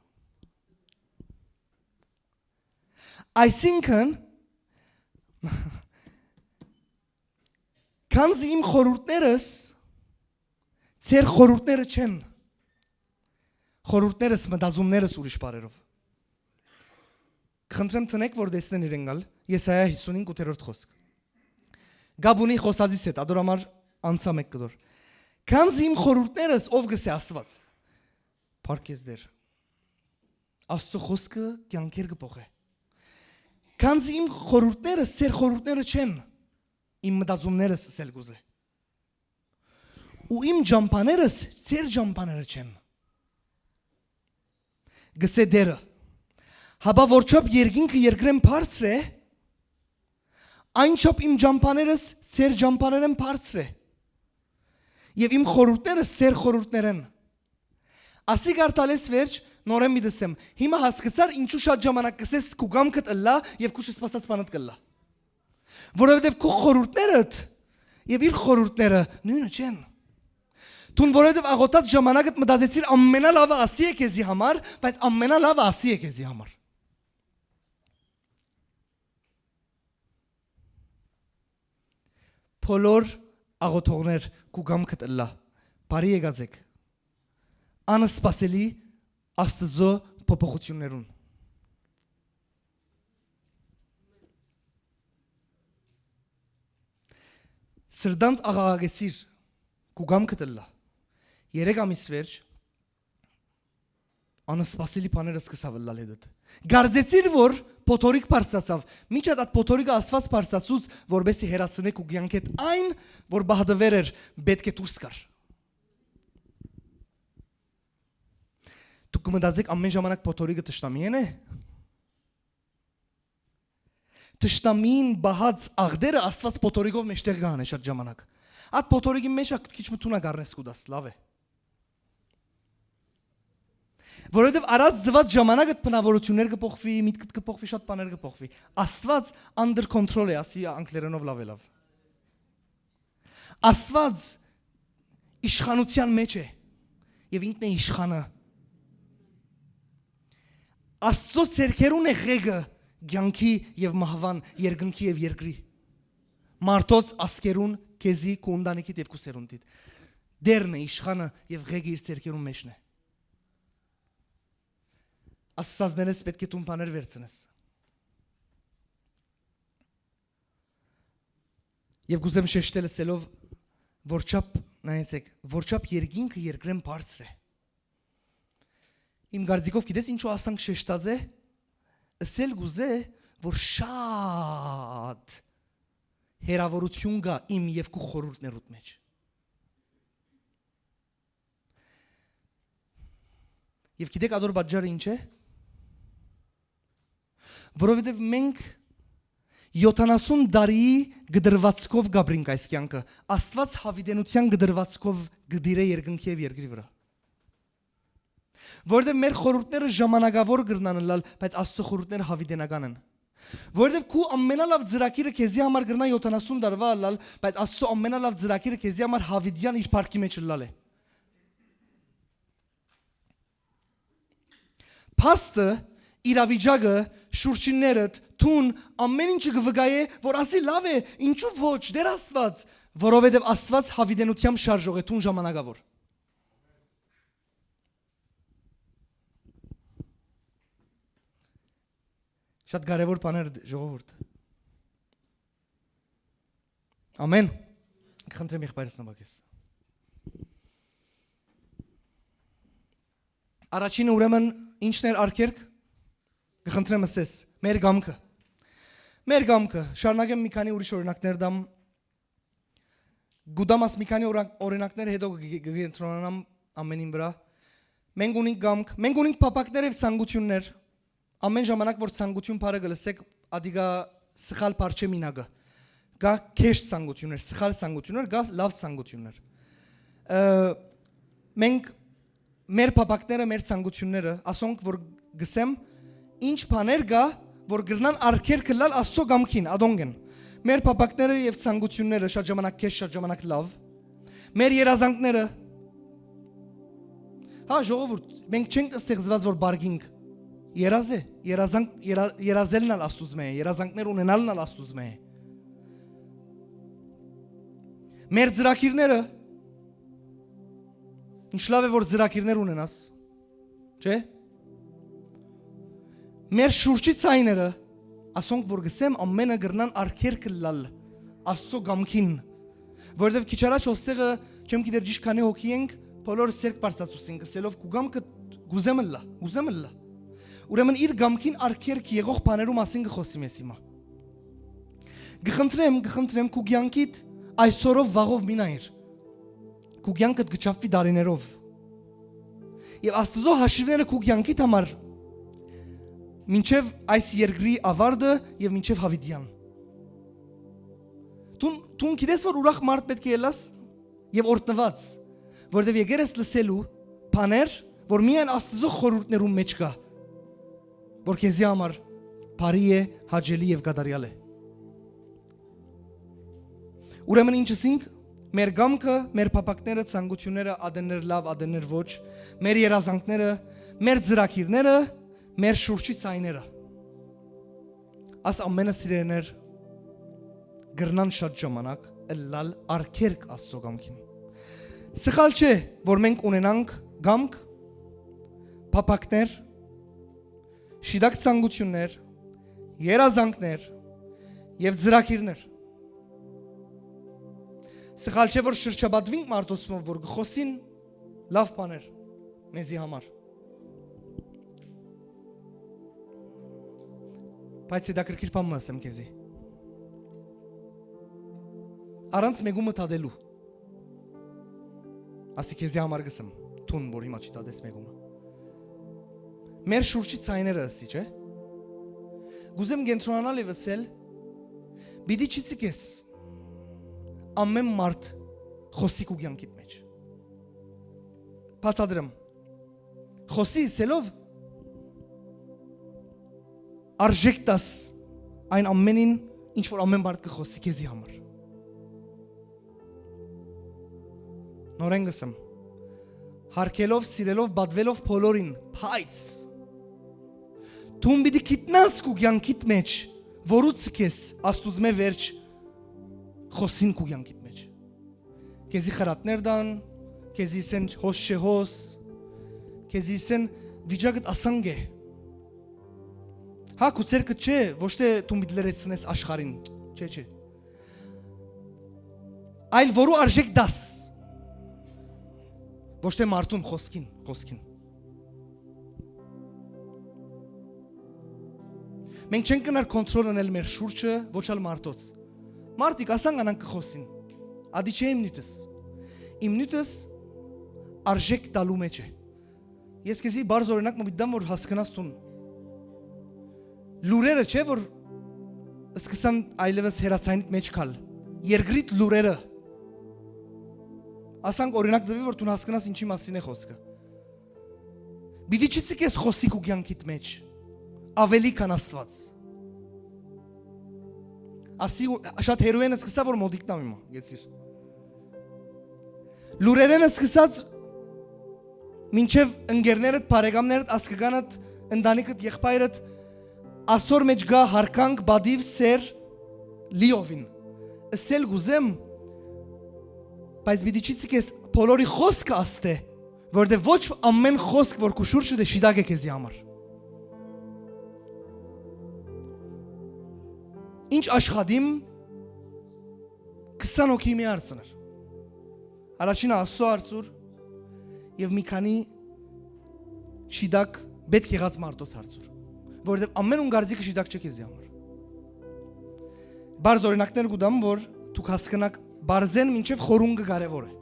[SPEAKER 1] Այսինքն Քանզի իմ խորհուրդներս ծեր խորհուրդները չեն Խորհուրդներս մտածումներս ուրիշ բարերով Խնդրեմ տնեք որ տեսնեն իրեն գալ Եսայա 55-րդ խոսք Գաբունի խոսածից հետ ադորամար անցա մեկ կդոր Քանզի իմ խորհուրդներս ով գսե Աստված Փարքես դեր Աստծո խոսքը կյանքեր կփոխե Քանզի իմ խորհուրդներս ծեր խորհուրդները չեն իմ մտածումներս սել գուզե Ու իմ ջամփաներս ծեր ջամփաները չեն Գսե դերը Հաբա որչոպ երկինքը երկրեն բարձր է Այնչոպ իմ ջամփաներս ծեր ջամփաներեն բարձր է Եվ իմ խորհուրդները սեր խորհուրդներ են։ Ասի գարտալես վերջ նորեն մի դսեմ։ Հիմա հասկացար ինչու շատ ժամանակ կսես քու գամքդ ըլլա եւ քու չսպասած բանդ կլա։ Որովհետեւ քու խորհուրդներդ եւ իր խորհուրդները նույնը չեն։ Տուն որովհետեւ աղոթած ժամանակդ մտածեցիր ամենալավը ասի է քեզի համար, բայց ամենալավը ասի է քեզի համար։ Բոլոր աղոթողներ քու գամքդ ըլլա։ Բարի եկածեք։ Անսպասելի Աստծո փոփոխություններուն։ Սրդանց աղաղագեցիր քու գամքդ ըլլա։ 3 ամիս վերջ անսպասելի բաները սկսավ ըլլալ հետդ։ Գարձեցիր որ փոթորիկ բարձրացավ։ Միջատ այդ փոթորիկը Աստված բարձրացուց, որբեսի հերացնեք ու կյանքեդ այն, որ բահդվեր էր, պետք է դուրս գար։ Դուք կմտածեք ամեն ժամանակ փոթորիկը տշնամի է։ Տշնամին բահած աղդերը Աստված փոթորիկով մեջտեղ գանե շատ ժամանակ։ Այդ փոթորիկի մեջ քիչ մտունա գառնես կուդաս լավ է։ Որովհետև առած դված ժամանակը բնավորություններ կփոխվի, միտքդ կփոխվի, շատ բաներ կփոխվի։ Աստված under control է, ասի անգլերենով լավ է լավ։ Աստված իշխանության մեջ է եւ ինքն է իշխանը։ Աստծո ցերքերուն է ղեգը ցանկի եւ մահվան, երկնքի եւ երկրի։ Մարդոց ասկերուն քեզի քու ընտանիքիդ եւ քու սերունդիդ։ Դերն է իշխանը եւ ղեգը իր ցերքերուն մեջն է։ Աստծազներես պետք է տուն բաներ վերցնես։ Եվ գուզեմ շեշտել սելով որչապ նայեցեք, որչապ երկինքը երկրեն բարձր է։ Իմ գարձիկով գիտես ինչու ասանք շեշտած է, ասել գուզե, որ շատ հերավորություն կա իմ եւ քու խորհուրդներուդ մեջ։ Եվ գիտեք ադոր բաժարը ինչ է։ Որովհետև մենք 70 տարի գդրվածքով գաբրինք այս կյանքը, Աստված հավիտենության գդրվածքով գդիրե երկնքի եւ երկրի վրա։ Որովհետև մեր խորհուրդները ժամանակավոր կգրնան լալ, բայց Աստծո խորհուրդները հավիտենական են։ Որովհետև քու ամենալավ ծրագիրը քեզի համար կգրնա 70 տարվա լալ, բայց Աստծո ամենալավ ծրագիրը քեզի համար հավիտյան իր парքի մեջ լալ է։ Փաստը իրավիճակը, շուրջիններդ, թուն, ամեն ինչը գվգայ է, որ ասի լավ է, ինչու ոչ, դեր Աստված, որովհետև Աստված հավիտենությամբ շարժող է, թուն ժամանակավոր։ Շատ կարևոր բաներ ժողովուրդ։ Ամեն։ Կխնդրեմ եղբայրս նվագես։ Առաջինը ուրեմն ինչն էր արգելք։ Կխնդրեմ ասես, մեր գամքը։ Մեր գամքը, շարունակեմ մի քանի ուրիշ օրինակներ դամ։ Գուդամաս մի քանի օրինակներ հետո կընտրոնանամ ամենին վրա։ Մենք ունենք գամք, մենք ունենք փապակներ եւ ցանկություններ։ Ամեն ժամանակ որ ցանկություն բարը գլսեք, ադիգա սխալ parche մինագը։ Գա քեշ ցանկություններ, սխալ ցանկություններ, գա լավ ցանկություններ։ Մենք մեր փապակները, մեր ցանկությունները, ասոնք որ գսեմ ինչ բաներ կա, որ գրնան արգելքը լալ Աստծո գամքին, ադոնգեն։ Մեր փապակները եւ ցանկությունները շատ ժամանակ քեշ, շատ ժամանակ լավ։ Մեր երազանքները։ Հա ժողովուրդ, մենք չենք ստեղծված որ բարգինք։ Երազ է, երազելն ալ Աստուծո մե, երազանքներ ունենալն ալ Աստուծո մե։ Մեր ծրագիրները ինչ լավ է որ ծրագիրներ ունենաս, չէ՞։ Մեր շուրջի ցայները, ասոնք որ գսեմ ամենը գրնան արգելքը լալ Աստծո գամքին, որովհետև քիչ առաջ ոստեղը չեմ գիտեր ճիշտ քանի հոգի ենք, բոլորը սերկ բարձրացուցին, գսելով քու գամքը գուզեմ լա։ Ուրեմն իր գամքին արգելք եղող բաներու մասին կխոսիմ ես հիմա։ Գխնդրեմ քու կյանքիդ այսօրով վաղով մի նայր։ Քու կյանքդ գճապվի դարիներով։ Եվ Աստծո հաշիվները քու կյանքիդ համար մինչև այս երկրի ավարտը եւ մինչև հավիտյան։ Տուն գիտես որ ուրախ մարդ պետք է ելաս եւ օրտնված, որովհետեւ եկել ես լսելու բաներ, որ միայն Աստծո խորհուրդներում մեջ կա, որ քեզի համար բարի է, հաճելի եւ կատարյալ է։ Ուրեմն ինչ ասինք, մեր գամքը, մեր փապակները, ցանկությունները, ադեններ լավ, ադեններ ոչ, մեր երազանքները, մեր ծրագիրները, մեր շուրջի ցայները։ Աս ամենը սիրելիներ գրնան շատ ժամանակ ըլլալ արկերկ Աստծո գամքին։ Սխալ չէ, որ մենք ունենանք գամք, փապակներ, շիդակ ցանկություններ, երազանքներ եւ ծրագիրներ։ Սխալ չէ, որ շրջապատվինք մարդոցով, որ գխոսին լավ բաներ մեզի համար։ Բայց դա կրկիր բան ասեմ քեզի։ Առանց մեկու մտադելու։ Ասի քեզի համար գսեմ, թուն որ հիմա չի տադես մեկու։ Մեր շուրջի ցայները ասի, չէ՞։ Գուզեմ կենտրոնանալ եւ ասել, բիդի չիցիկես ամեն մարդ խոսի քու կյանքիդ մեջ։ Բացադրեմ։ Խոսի սելով արժեք տաս այն ամենին, ինչ որ ամեն մարդ կխոսի քեզի համար։ Նորեն գսեմ։ Հարկելով, սիրելով, բադվելով բոլորին, բայց դու պիտի գիտնաս քու կյանքիդ մեջ, որուց քեզ Աստուծմե վերջ խոսին քու կյանքիդ մեջ։ Քեզի խրատներ դան, քեզի սեն հոս չհոս, քեզի սեն վիճակդ ասանգ է։ Հա կուցերքը չէ, ոչ թե դու պիտի լրացնես աշխարհին, չէ։ Այլ որու արժեք դաս։ Ոչ թե մարդուն խոսքին։ Մենք չենք կնար կոնտրոլ անել մեր շուրջը, ոչ ալ մարդոց։ Մարդիկ ասան անան կխոսին։ Ադի չէ իմ նյութս։ Իմ նյութս արժեք տալու մեջ է։ Ես քեզի բարձ օրինակ մտամ որ հասկանաս տուն։ Լուրերը չէ որ սկսան այլևս հերացանիդ մեջ կալ։ Երկրիտ լուրերը։ Ասանք օրինակ դվի որ դու հասկանաս ինչի մասին է խոսքը։ Բիդի չցիկես խոսի քու կյանքիդ մեջ։ Ավելի քան Աստված։ Ասի շատ հերոյենը սկսա որ մոդիկնամ իմա, գեցիր։ Լուրերենը սկսած մինչև ընկերներդ, բարեկամներդ, ասկականդ, ընտանիքդ, եղբայրդ ասոր մեջ գա հարկանք, բադիվ, սեր, լիովին։ Ասել գուզեմ, բայց բիդի չիցիկես բոլորի խոսքը աստե, որտեղ ոչ ամեն խոսք որ քու շուրջը դե շիդակ է քեզի համար։ Ինչ աշխատիմ 20 հոգի մի արցներ։ Առաջինը Աստծո արծուր եւ մի քանի շիդակ պետք եղած մարդոց արծուր, որովհետեւ ամեն ունգարձիկը շիդակ չէ քեզի համար։ Բարձ օրինակներ կուտամ, որ դուք հասկանաք բարձեն մինչև խորունգը կարևոր է։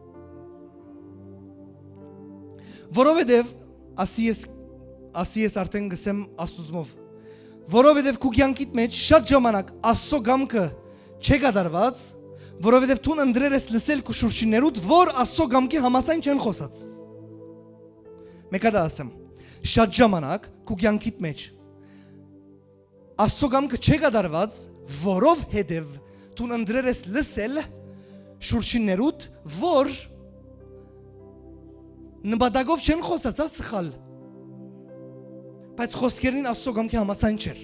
[SPEAKER 1] Որովհետեւ ասի ես արդեն գսեմ Աստուծմով որովհետև քու կյանքիդ մեջ շատ ժամանակ Աստծո գամքը չի կատարված, որովհետև դու ընտրել ես լսել քու շուրջիներուդ, որ Աստծո գամքի համաձայն չեն խոսած։ Մեկը դա ասեմ, շատ ժամանակ քու կյանքիդ մեջ Աստծո գամքը չի կատարված, որովհետև դու ընտրել ես լսել շուրջիներուդ, որ նպատակով չեն խոսած, սխալ։ Բայց խոսքերին Աստծո գամքի համաձայն չէր։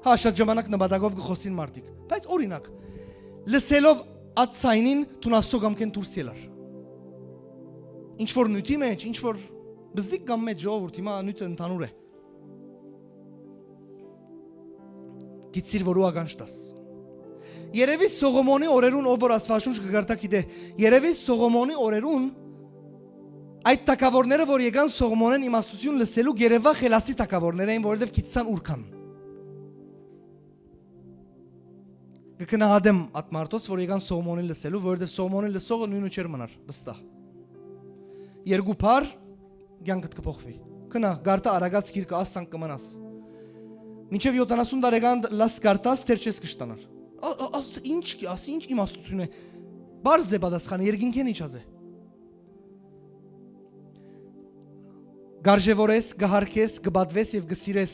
[SPEAKER 1] Հա շատ ժամանակ նպատակով գխոսին մարդիկ, բայց օրինակ լսելով ածայնին դու Աստծո գամքեն դուրս ելար։ Ինչ որ նյութի մեջ, ինչ որ բզդիկ կամ մեջ ժողովուրդ հիմա նյութը ընդհանուր է։ Գիտիր որ ու ականջտաս։ Երևի Սողոմոնի օրերուն ով որ Աստվածաշունչ կգարտա գիտե, երևի Սողոմոնի օրերուն այդ տակավորները, որ եկան Սողոմոնեն իմաստություն լսելու, երևա խելացի տակավորներ էին, որովհետև գիտցան ուր կան։ Կգնահատեմ այդ մարդոց, որ եկան Սողոմոնին լսելու, որովհետև Սողոմոնին լսողը նույնը չէր մնար, վստահ։ Երկու բար կյանքդ կփոխվի։ Գնա, գարտա արագած գիրքը ասան կմնաս։ Մինչև 70 տարեկան լաս գարտաս թեր չես կշտանար։ Ինչ իմաստություն է։ Բարզ է պատասխանը, երկինքեն իջած է։ Գարժևորես, գահարկես, գբադվես եւ գսիրես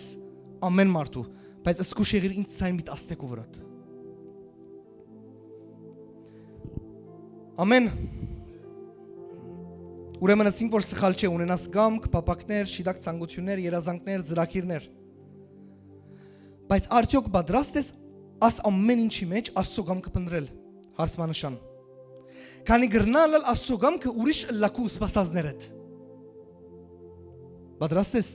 [SPEAKER 1] ամեն մարդու, բայց սկուշ եղիր ինձ ցայն միտ աստեկու վրատ։ Ամեն։ Ուրեմն ասինք, որ սխալ չէ ունենաս գամք, պապակներ, շիդակ ցանկություններ, երազանքներ, ծրագիրներ։ Բայց արդյոք պատրաստ ես աս ամեն ինչի մեջ Աստծո գամքը փնտրել։ Հարցմանշան։ Քանի գրնալալ Աստծո գամքը ուրիշ լակու սպասածներդ։ Պատրաստ ես։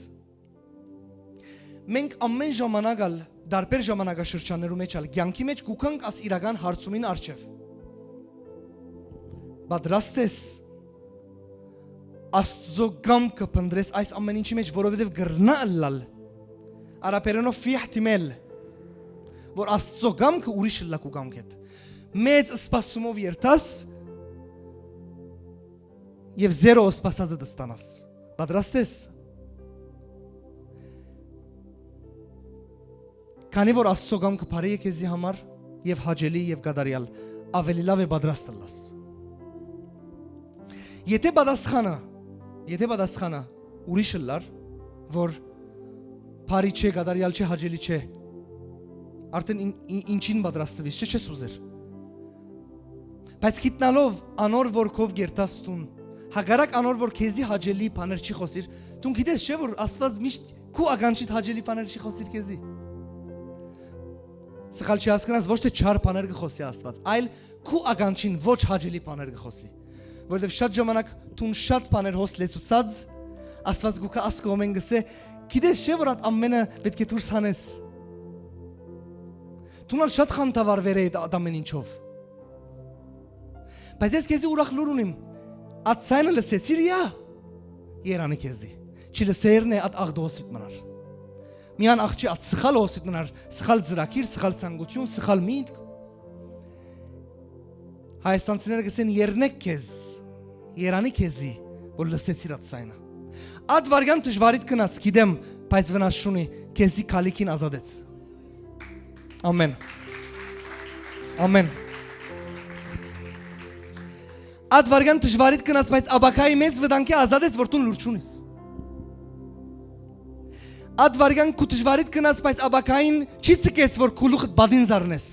[SPEAKER 1] Մենք ամեն ժամանակ ալ դարբեր ժամանակաշրջաններում մեջ ալ կյանքի մեջ գուքանք աս իրական հարցումին արչև։ Պատրաստ ես Աստծո գամքը փնտրես այս ամեն ինչի մեջ, որովհետև գրնալալ արաբերենով ֆիհտիմել որ Աստծո գամքը ուրիշ լակու գամք է։ Մեծ սպասումով երթաս եւ զերո սպասածը դստանաս։ Պատրաստ ես։ Քանի որ Աստծո գամքը բարի է քեզի համար եւ հաճելի եւ գադարյալ, ավելի լավ է պատրաստ լաս։ Եթե պատասխանը ուրիշը լար, որ բարի չէ, գադարյալ չէ, հաճելի չէ, արդեն ինչին պատրաստվես, չես ուզեր։ Բայց գիտնալով անոր որ քով գերտաստուն, հագարակ անոր որ քեզի հաճելի բաներ չի խոսիր, դու գիտես չէ որ Աստված միշտ քու ականջիդ հաճելի բաներ չի խոսիր քեզի։ Սխալ չի հասկանաս, ոչ թե չար բաներ կխոսի Աստված, այլ քու ականջին ոչ հաճելի բաներ կխոսի։ Որովհետև շատ ժամանակ դու շատ բաներ հոս լեցուցած Աստված գուքա ասկոմեն գսե, գիտես չէ որ այդ ամենը պետք է դուրս հանես։ Դու շատ խանդավառվեր է այդ ամեն ինչով։ Բայց ես քեզի ուրախ լուր ունիմ։ Այդ ցայնը լսեցիր յա։ Երանի քեզի։ Չի լսերն է այդ աղդոսիտ մնար։ Միան աղջի այդ սխալ հոսիտ մնար, սխալ ծրագիր, սխալ ցանկություն, սխալ միտք։ Հայաստանցիները գսեն երնեք քեզ, երանի քեզի, որ լսեցիր այդ ցայնը։ Այդ վարյան դժվարիտ գնաց, գիտեմ, բայց վնաս չունի, քեզի քալիքին ազատեց։ Ամեն։ Ամեն։ Այդ վարյան դժվարիտ գնաց, բայց աբակայի մեծ վտանգի ազատեց, որ դու լուր չունես։ Այդ վարյան քու դժվարիտ գնաց, բայց աբակային չի ցկեց, որ քուլուխդ բադին զառնես։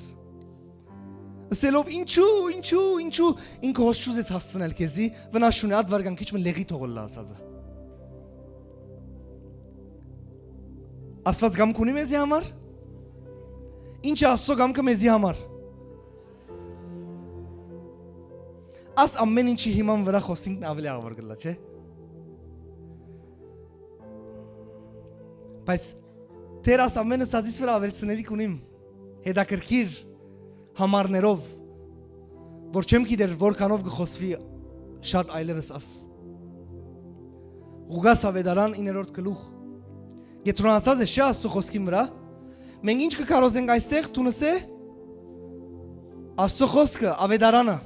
[SPEAKER 1] Ասելով ինչու ինքը հոս չուզեց հասցնել քեզի, վնաս չունի, այդ վարյան քիչ մը լեղի թողել լա ասածը։ Աստված գամք ունի մեզի համար։ Ինչ է Աստծո գամքը մեզի համար։ Աս ամեն ինչի հիման վրա խոսինքն ավելի աղվար գլա, չէ։ Բայց թեր աս ամենը սածից վրա ավելցնելիք ունիմ, հետաքրքիր համարներով, որ չեմ գիտեր որքանով կխոսվի շատ այլևս աս։ Ղուգաս ավետարան 9-րդ գլուխ։ Գետրոնացած է չէ Աստծո խոսքին վրա։ Մենք ինչ կկարոզենք այստեղ, դու նսե Աստծո խոսքը, ավետարանը։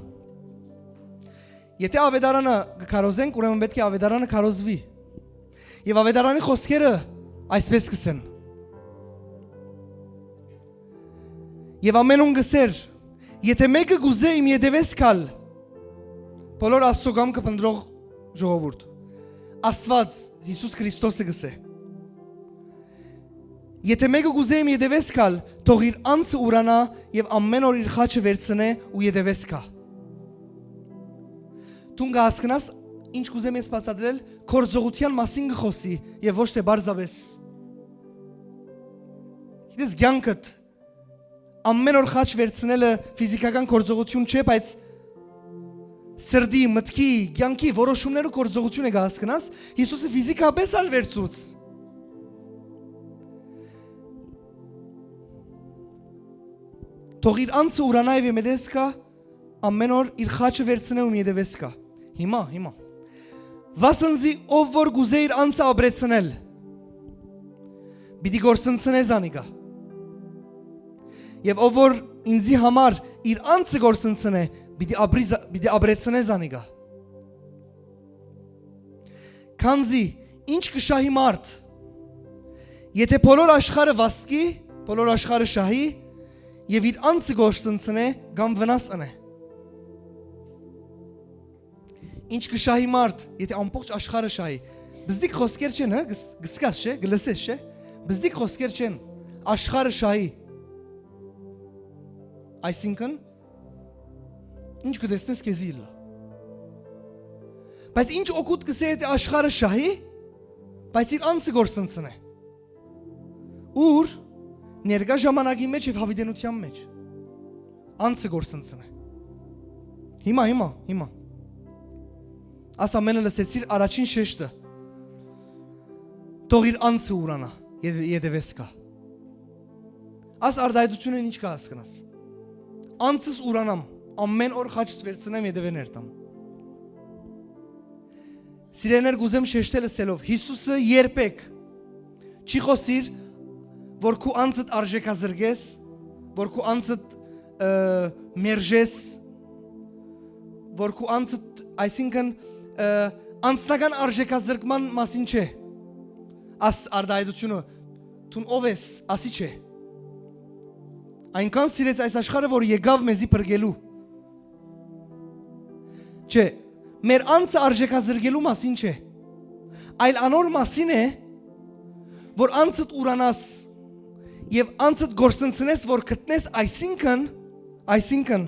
[SPEAKER 1] Եթե ավետարանը կկարոզենք, ուրեմն պետք է ավետարանը կարոզվի։ Եվ ավետարանի խոսքերը այսպես կսեն։ Եվ ամենուն գսեր, եթե մեկը գուզե իմ ետևես կալ, բոլոր Աստծո գամքը փնտրող ժողովուրդ, Աստված Հիսուս Քրիստոսը գսե։ Եթե մեկը գուզե իմ ետևես կալ, թող իր անձը ուրանա եւ ամեն օր իր խաչը վերցնե ու ետևես կա։ Դու կհասկանաս ինչ կուզեմ ես բացատրել, կորձողության մասին կխոսի եւ ոչ թե բարձավես։ Գիտես կյանքդ ամեն օր խաչ վերցնելը ֆիզիկական կորձողություն չէ, բայց սրդի, մտքի, կյանքի որոշումներու կորձողություն է կհասկանաս, Հիսուսը ֆիզիկապես ալ վերցուց։ Թող իր անձը ուրանա եւ ետևես կա, ամեն օր իր խաչը վերցնե ու ետևես կա։ Հիմա Վասնզի ով որ գուզե իր անձը աբրեցնել, պիտի գործընծնե զանիկա։ Եվ ով որ ինձի համար իր անձը գործընծնե, պիտի աբրեցնե զանիկա։ Քանզի ինչ կշահի մարդ, եթե բոլոր աշխարհը վաստկի, բոլոր աշխարհը շահի, եւ իր անձը գործընծնե, կամ վնաս ընե։ ինչ կշահի մարդ, եթե ամբողջ աշխարհը շահի։ Բզդիկ խոսքեր չեն, հա, գսկաս չէ, գլսես չէ։ Բզդիկ խոսքեր չեն, աշխարհը շահի։ Այսինքն ինչ կտեսնես քեզի իլա։ Բայց ինչ օգուտ կսե եթե աշխարհը շահի, բայց իր անձը գործընծնե։ Ուր ներկա ժամանակի մեջ եւ հավիտենության մեջ անձը գործընծնե։ Հիմա Աս ամենը լսեցիր առաջին շեշտը։ Թող իր անձը ուրանա, յետևես կա։ Աս արդայդությունը ինչ կա հասկնաս։ Անձս ուրանամ, ամեն օր խաչս վերցնեմ յետևեներ տամ։ Սիրեներ գուզեմ շեշտել լսելով, Հիսուսը երբեք չի խոսիր, որ քու անձդ արժեքազրկես, որ քու անձդ մերժես, որ քու անձդ, այսինքն անձնական արժեքազրկման մասին չէ։ Աս արդայդությունը տուն ով ես, ասի չէ։ Այնքան սիրեց այս աշխարհը, որ եկավ մեզի փրկելու։ Չէ, մեր անձը արժեքազրկելու մասին չէ։ Այլ անոր մասին է, որ անձդ ուրանաս եւ անձդ գործընծնես, որ գտնես, այսինքն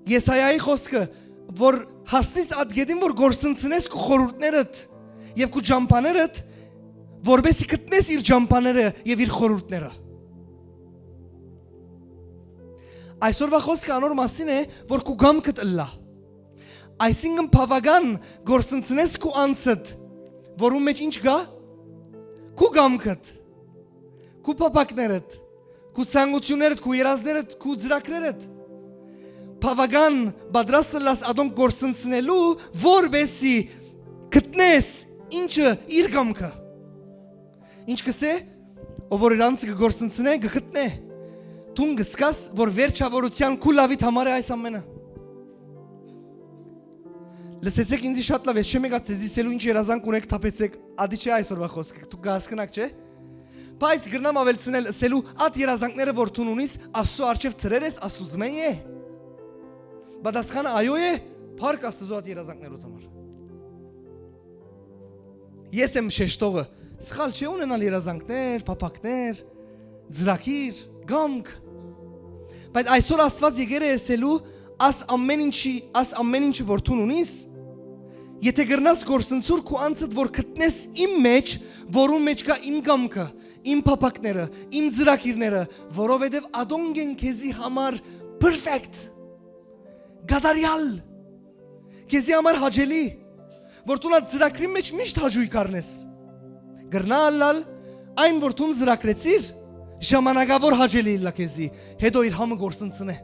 [SPEAKER 1] Եսայայի խոսքը, որ հասնես ադգեդին, որ գործընծնես քո խորհուրդներդ եւ քո ջամփաներդ, որբեսի գտնես իր ջամփաները եւ իր խորհուրդները։ Այսօրվա խոսքը անոր մասին է, որ քո գամքդ ըլլա։ Այսինքն բավական գործընծնես քո անձդ, որում մեջ ինչ գա։ Քո գամքդ, քո փապակներդ, քո ցանկություններդ, քո երազներդ, քո ծրագրերդ բավական պատրաստ լաս ադոն գործընծնելու, որբեսի գտնես ինչը իր գամքը։ Ինչ կսե, ով որ իր անձը գործընծնե, գտնե։ Տուն գսկաս, որ վերջավորության քու լավիդ համար է այս ամենը։ Լսեցեք ինձի շատ լավ, ես չեմ եկած ձեզ իսելու ինչ երազանք ունեք, թափեցեք, ադի չէ այսօրվա խոսքը, դուք հասկնաք չէ։ Բայց գրնամ ավելցնել ասելու այդ երազանքները, որ տուն ունիս, Աստծո առջև ծրեր ես, Աստուծմեն է։ Պատասխանը այո է, փառք Աստծո այդ երազանքներոց համար։ Ես եմ շեշտողը, սխալ չէ ունենալ երազանքներ, փափակներ, ծրագիր, գամք։ Բայց այսօր Աստված եկել է ասելու, աս ամեն ինչի որ տուն ունիս, եթե գրնաս գործընծուր քո անձդ, որ գտնես իմ մեջ, որում մեջ կա իմ գամքը, իմ փափակները, իմ ծրագիրները, որովհետև ադոնք են քեզի համար perfect, գադարյալ, քեզի համար հաճելի, որ տուն այդ ծրագրի մեջ միշտ հաճույք առնես։ Գրնալ այն որ տուն ծրագրեցիր, ժամանակավոր հաճելի լա քեզի, հետո իր համը գործընծնե։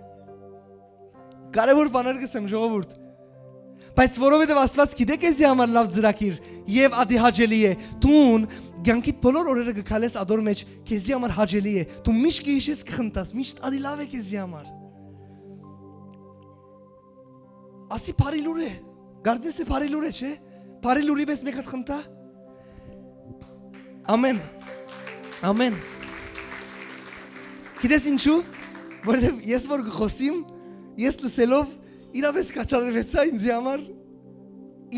[SPEAKER 1] Կարևոր բաներ գսեմ ժողովուրդ։ Բայց որովհետև Աստված գիտե քեզի համար լավ ծրագիր եւ ադի հաճելի է, տուն ցանկիտ բոլոր օրերը գքալես ադոր մեջ քեզի համար հաճելի է։ Դու միշտ գիշես կխնդաս, միշտ ադի լավ է քեզի համար։ Ասի բարիլուր է, գարդես է բարիլուր է, չէ։ Բարիլուրի պես մեկ հատ խնդա։ Ամեն։ Գիտես ինչու։ Որովհետև ես որ գխոսիմ, ես լսելով իրավես կաչարվեցա ինձի համար,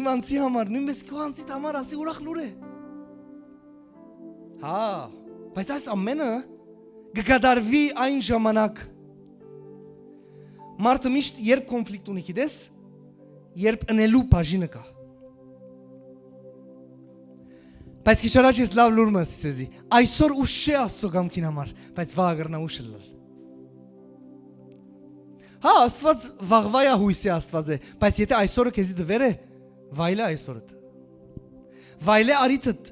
[SPEAKER 1] իմ անձի համար, նույնպես քո անձիդ համար ասի ուրախ լուր է։ Հա, բայց այս ամենը կգադարվի այն ժամանակ։ Մարդը միշտ երբ կոնֆլիկտ ունի, գիտես, երբ ընելու բաժինը կա։ Բայց քիչ առաջ ես լավ լուր մսեցի։ Այսօր ուշ չէ Աստծո գամքին համար, բայց վաղ գրնա ուշ լալ։ Հա, Աստված վաղվա է հույսի Աստված է, բայց եթե այսօրը քեզի դվեր է, վայլե այսօրդ։ Վայլե արիցդ։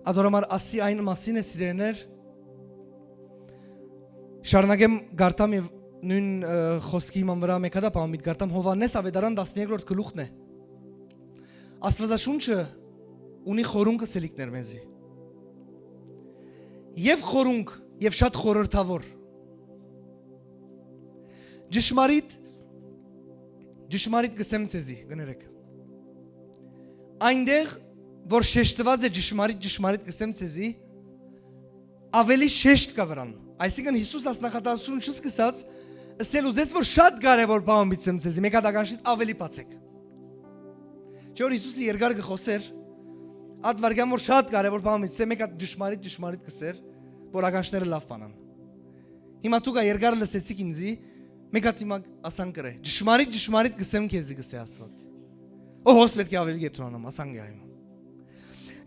[SPEAKER 1] Ադորամար ասի այն մասին է սիրեներ, շարունակեմ գարտամ եւ նույն խոսքի իման վրա մեկ հատ բամիտ գարտամ Հովհաննես ավետարան 13-րդ գլուխն է։ Աստվածաշունչը ունի խորունկը սելիկներ մեզի։ Եվ խորունկ եւ շատ խորհրդավոր։ Ճշմարիտ գսեմ ցեզի, գներեք։ Այնտեղ որ շեշտված է ճշմարիտ գսեմ ցեզի, ավելի շեշտ կա վրան։ Այսինքն Հիսուս ասնախատասություն չսկսած, ասել ուզեց, որ շատ կարևոր բան բիցեմ ցեզի, մեկ հատ ականջից ավելի բացեք։ Չէ՞ որ Հիսուսը երկար գխոսեր, այդ վարյան որ շատ կարևոր բան բիցեմ, մեկ հատ ճշմարիտ կսեր, որ ականջները լավ բանան։ Հիմա դուք երկար լսեցիք ինձի, մեկ հատ հիմա ասան կրե, ճշմարիտ գսեմ քեզի գսե Աստված։ Օ հոս պետք է ավելի գետրոնամ, ասան գա հիմա։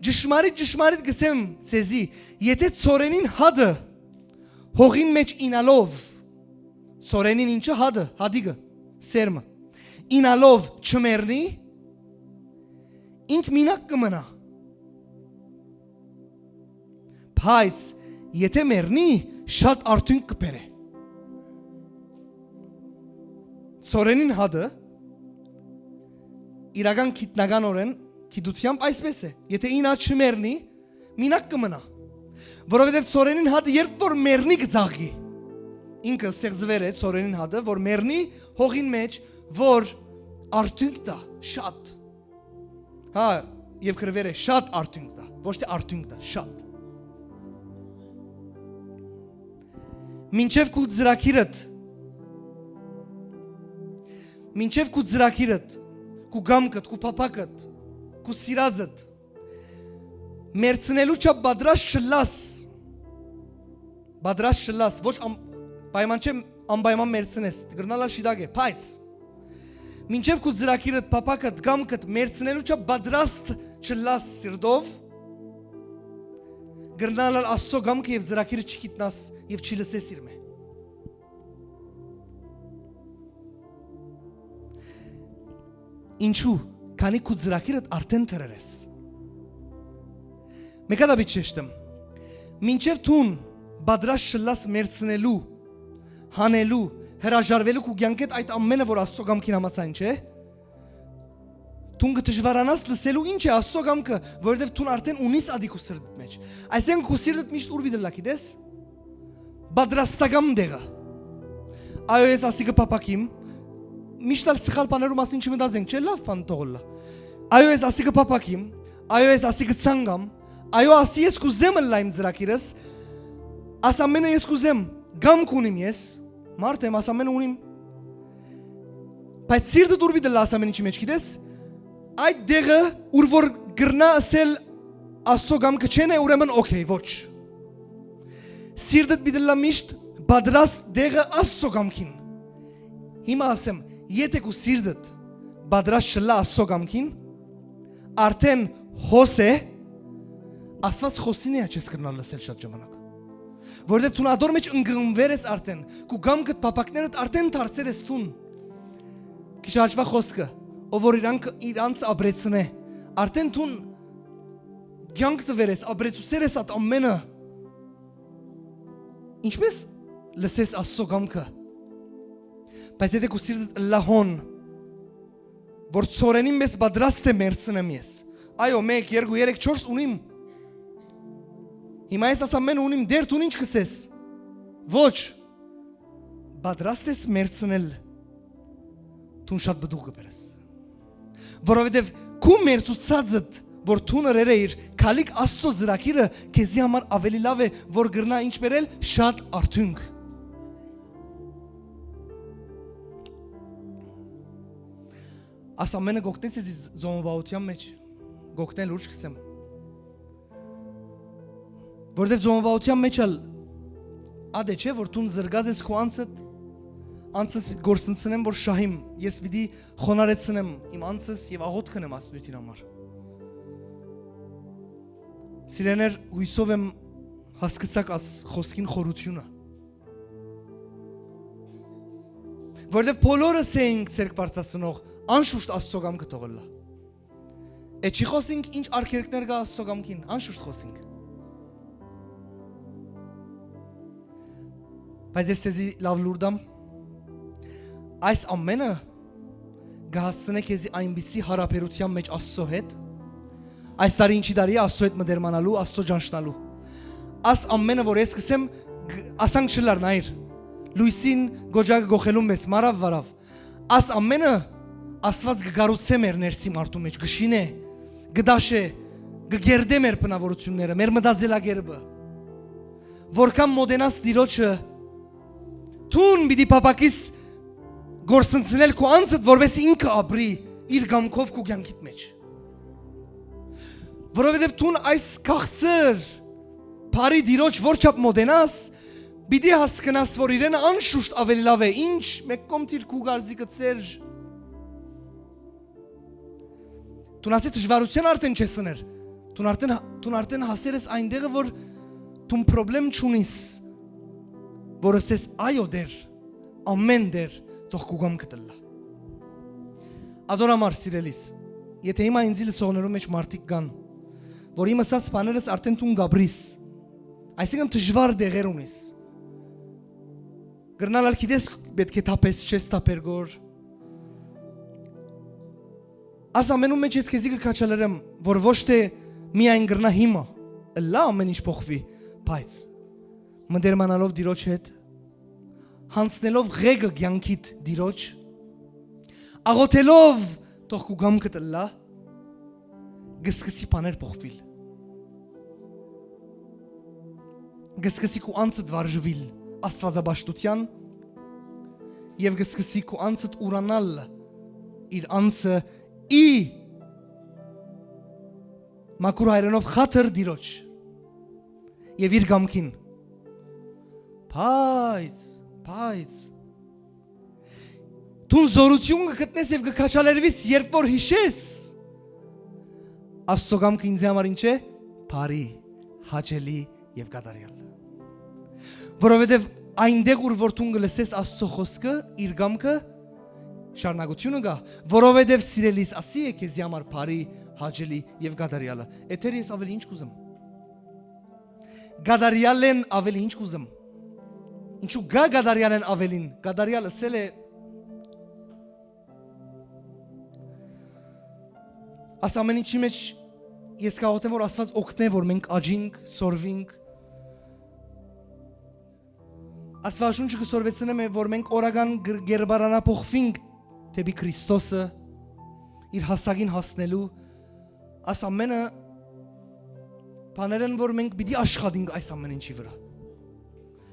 [SPEAKER 1] Ճշմարիտ գսեմ ցեզի, եթե ծորենին հադը հողին մեջ ինալով, ծորենին ինչը հադը, հադիգը, սերմը, ինալով չմերնի, ինք մինակ կմնա։ Բայց եթե մերնի, շատ արդյունք կբերե։ Ծորենին հադը իրական գիտնականորեն գիտությամբ այսպես է, եթե ինա չմերնի, մինակ կմնա։ Որովհետև ծորենին հադը երբ որ մերնի կձաղի, ինքը ստեղծվել է ծորենին հադը, որ մերնի հողին մեջ, որ արդյունք տա, շատ։ Հա, եւ գրվել է շատ արդյունք տա, ոչ թե արդյունք տա, շատ։ Մինչև քու ծրակիրդ, քու գամքդ, քու փապակդ, քու սիրածդ մերցնելու չափ պատրաստ չլաս, ոչ պայման չեմ անպայման մերցնես, գրնալա շիդագ է, բայց մինչև քու ծրակիրդ, փապակդ, գամքդ մերցնելու չափ պատրաստ չլաս սիրտով, գրնալալ Աստծո գամքը եւ ծրակիրը չգիտնաս եւ չլսես իր մե։ Ինչու, քանի քու ծրակիրդ արդեն թրերես։ Մեկ հատ բիչ շեշտեմ։ Մինչև թուն պատրաստ չլաս մերցնելու, հանելու, հրաժարվելու քու կյանքդ այդ ամենը, որ Աստծո գամքին համաձայն չէ, թուն կդժվարանաս լսելու ինչ է Աստծո գամքը, որովհետև թուն արդեն ունիս ադի քու սրտդ մեջ։ Այսինքն քու սիրտդ միշտ ուր բիդլա գիտես։ Պատրաստական դեղը։ Այո, ես ասի կփապակիմ, միշտ ալ սխալ բաներու մասին չմտածենք, չէ՞ լավ բան թողոլա։ Այո, ես ասի կփապակիմ, այո, ես ասի կցանգամ, այո, ասի ես կուզեմ լայմ ծրակիրս, աս ամենը ես կուզեմ, գամք ունիմ ես, մարդ եմ, աս ամենը ունիմ։ Բայց սիրտը դուր բիդլա աս ամենի մեջ գիտես, այդ դեղը ուր որ գրնա ասել Աստծո գամքը չեն է, ուրեմն օքեյ, ոչ։ Սիրտդ բիդլա միշտ պատրաստ դեղը Աստծո գամքին։ Հիմա ասեմ, եթե քու սիրտդ պատրաստ չլա Աստծո գամքին, արդեն հոս է, Աստված խոսին է չես կրնալ լսել շատ ժամանակ։ Որովհետև դու ադոր մեջ ընկղմվել ես արդեն, քու գամքդ պապակներդ արդեն դարձել ես տուն։ Քիչ հաշվա խոսքը, ով որ իրանց ապրեցնե, արդեն դու կյանք տվել ես, ապրեցուցել ես այդ ամենը։ Ինչպես լսես Աստծո գամքը։ Բայց եթե քու սիրտդ լահոն, որ ծորենին մեզ պատրաստ է մերցնեմ ես։ Այո, 1, 2, 3, 4 ունիմ։ Հիմա ես ասամեն ունիմ, դեր տուն ինչ կսես։ Ոչ, պատրաստ ես մերցնել, տուն շատ բդուղ կբերես։ Որովհետև քու մերցուցածդ, որ տունը ռերեիր, քալիք Աստծո ծրակիրը քեզի համար ավելի լավ է, որ գրնա ինչ բերել շատ արդյունք։ Աս ամենը գոգտնեց ես զոմովաղության մեջ, գոգտնել ուր չքսեմ։ Որտև զոմովաղության մեջ ալ ադե չէ, որ տուն զրգած ես քու անցս պիտ գործընցնեմ, որ շահիմ, ես պիտի խոնարեցնեմ իմ անցս և աղոտ կնեմ ասնույթին համար։ Սիրեներ հույսով եմ հասկացակ աս խոսքին խորությունը։ Որտև բոլորս էինք ցերկ բարձրացնող, անշուշտ Աստծո գամքը թողելա։ Է չի խոսինք ինչ արգելքներ կա Աստծո գամքին, անշուշտ խոսինք։ Բայց ես ցեզի լավ լուր դամ։ Այս ամենը կհասցնե քեզի այնպիսի հարաբերության մեջ Աստծո հետ, այս տարի ինչի տարի է Աստծո հետ մտերմանալու, Աստծո ճանչնալու։ Աս ամենը որ ես կսեմ, ասանք չլար նայր, լույսին գոջակը գողելու մեզ, մարավ վարավ։ Աս ամենը Աստված կգարուցե մեր ներսի մարդու մեջ, կշինե, կդաշե, կգերդե մեր բնավորությունները, մեր մտածելակերպը։ Որքան մոդենաս Տիրոջը, տուն Տուն պիտի պապակիս գործընծնել քո անձդ, որպես ինքը ապրի իր գամքով քո կյանքիդ մեջ։ Որովհետև տուն այս քաղցր բարի դիրոջ որչապ մոդենաս, պիտի հասկանաս, որ իրենը անշուշտ ավելի լավ է, ինչ մեկ կոմտիր քու գարձիկը ծերժ։ Տուն ասի դժվարության արդեն չես ուներ, տուն արդեն հասեր ես այնտեղը, որ տուն պրոբլեմ չունիս, որ ասես այո դեր, ամեն դեր, թող քու գամքը տլա։ Ադորամար սիրելիս, եթե հիմա ինձ լսողներու մեջ մարդիկ կան, որ իմ ասած բաներս արդեն տուն գաբրիս, այսինքն դժվար դեղեր ունես։ Գրնալ գիտես պետք է թափես չես թափեր գոր։ Աս ամենում մեջ ես քեզի կքաչալերեմ, որ ոչ թե միայն գրնա հիմա, լա ամեն ինչ փոխվի, բայց մդերմանալով դիրոջ հետ, հանցնելով ղեգը կյանքիդ դիրոջ, աղոթելով թող քու գամքը տլա, գսկսի բաներ փոխվիլ։ Գսկսի քու անձդ վարժվիլ աստվածաբաշխության եւ գսկսի քու անձդ ուրանալ իր անձը ի մակուր հայրենով խաթր դիրոջ եւ իր գամքին Բայց դու զորություն կգտնես եւ կքաչալերվիս, երբ որ հիշես Աստծո գամքը ինձ համար ինչ է? Բարի, հաճելի եւ կատարյալ։ Որովհետեւ այնտեղ որ դու գլսես Աստծո խոսքը, իր գամքը շարունակությունը գա, որովհետեւ սիրելիս ասի է քեզ համար բարի, հաճելի եւ կատարյալը։ Էթեր ես ավելի ինչ կուզեմ։ Կատարյալն ավելի ինչ կուզեմ։ Ինչու գա գադարյալն ավելին, գադարյալը սել է աս ամեն ինչի մեջ ես կաղոթեմ, որ Աստված օգնե, որ մենք աճինք, սորվինք Աստվածաշունչը կսորվեցնեմ է, որ մենք օրական գերբարանափոխվինք թեպի Քրիստոսը իր հասակին հասնելու աս ամենը բաներն, որ մենք պիտի աշխատենք այս ամեն ինչի վրա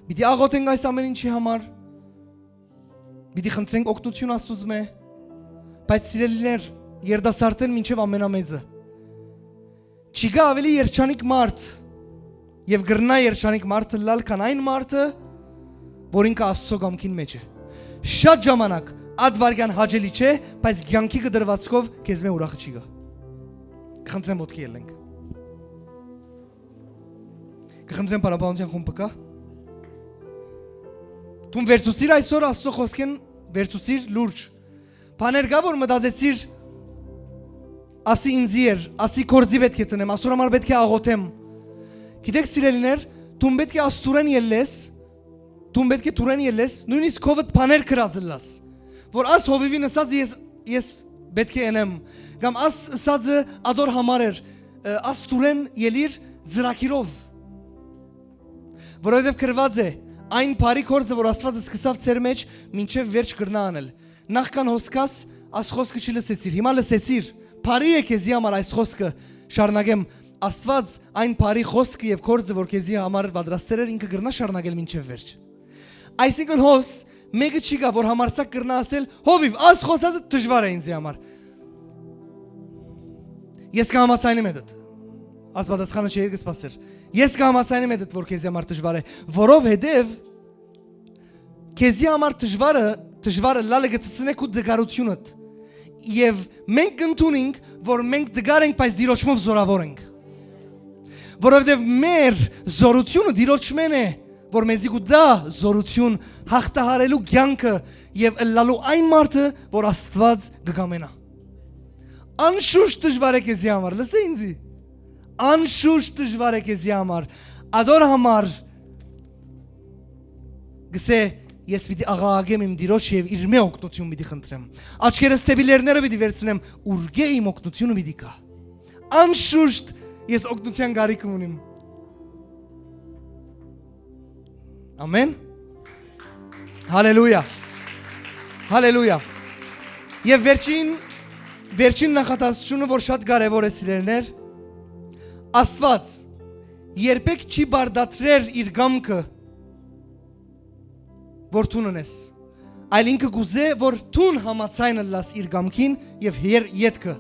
[SPEAKER 1] Պիտի աղոթենք այս ամեն ինչի համար, պիտի խնդրենք օգնություն Աստծուց մե, բայց սիրելիներ, երդասարտեն մինչև ամենամեծը։ Չկա ավելի երջանիկ մարդ եւ գրնա երջանիկ մարդը լալ քան այն մարդը, որ ինքը Աստծո գամքին մեջ է։ Շատ ժամանակ ադվարգյան հաճելի չէ, բայց կյանքի կդրվածքով քեզ մե ուրախը չի գա։ Կխնդրեմ ոտքի ելնենք։ Կխնդրեմ պարապանության խումբը կա։ Դու վերցուցիր այսօր Աստծո խոսքեն, վերցուցիր լուրջ։ Բաներ կա, որ մտածեցիր, ասի ինձի էր, ասի կորձի պետք է ծնեմ, Աստծո համար պետք է աղոթեմ։ Գիտեք սիրելիներ, դու պետք է աստուրեն ելես, դու պետք է թուրեն ելես, նույնիսկ քովդ բաներ կրած լաս, որ աս հովիվին ասած ես պետք է ենեմ, կամ աս ասածը ադոր համար էր, աստուրեն ելիր ծրակիրով, որովհետև գրված է Այն բարի գործը, որ Աստվածը սկսավ ծեր մեջ, մինչև վերջ կրնա անել։ Նախքան հոսքաս, այս խոսքը չլսեցիր, հիմա լսեցիր։ Բարի է քեզի համար այս խոսքը շարունակեմ։ Աստված այն բարի խոսքը եւ գործը, որ քեզի համար պատրաստել էր, ինքը կրնա շարունակել մինչև վերջ։ Այսինքն հոս, մեկը չի գա, որ համարցակ կրնա ասել, հովիվ, այս խոսածը դժվար է ինձ համար։ Ես կհամաձայնեմ այդ։ Ասպատասխանը չէր կսպասեր։ Ես կհամաձայնեմ այդ, որ քեզի համար դժվար է, որովհետև քեզի համար դժվարը լալը գծցնե քու դգարությունդ։ Եվ մենք կընդունենք, որ մենք դգար ենք, բայց դիրոճմով զորավոր ենք։ Որովհետև մեր զորությունը դիրոճմեն է, որ մեզի կու դա զորություն հաղթահարելու կյանքը եւ ըլլալու այն մարդը, որ Աստված կգամենա։ Անշուշտ դժվար է քեզի համար, լսե ինձի։ Անշուշտ դժվար է քեզի համար, ադոր համար գսե ես պիտի աղաղագեմ իմ դիրոջ եւ իր մե օգնություն պիտի խնդրեմ։ Աչքերս թեպի լերները պիտի վերցնեմ, ուրգե իմ օգնությունը պիտի կա։ Անշուշտ ես օգնության գարիք ունիմ։ Ամեն։ Հալելույա։ Հալելույա։ Եվ վերջին նախատեսությունը, որ շատ կարևոր է սիրելիներ, Աստված երբեք չի բարդացրեր իր գամքը, որ տուն ունես, այլ ինքը գուզե, որ տուն համացայն լաս իր գամքին եւ ետքը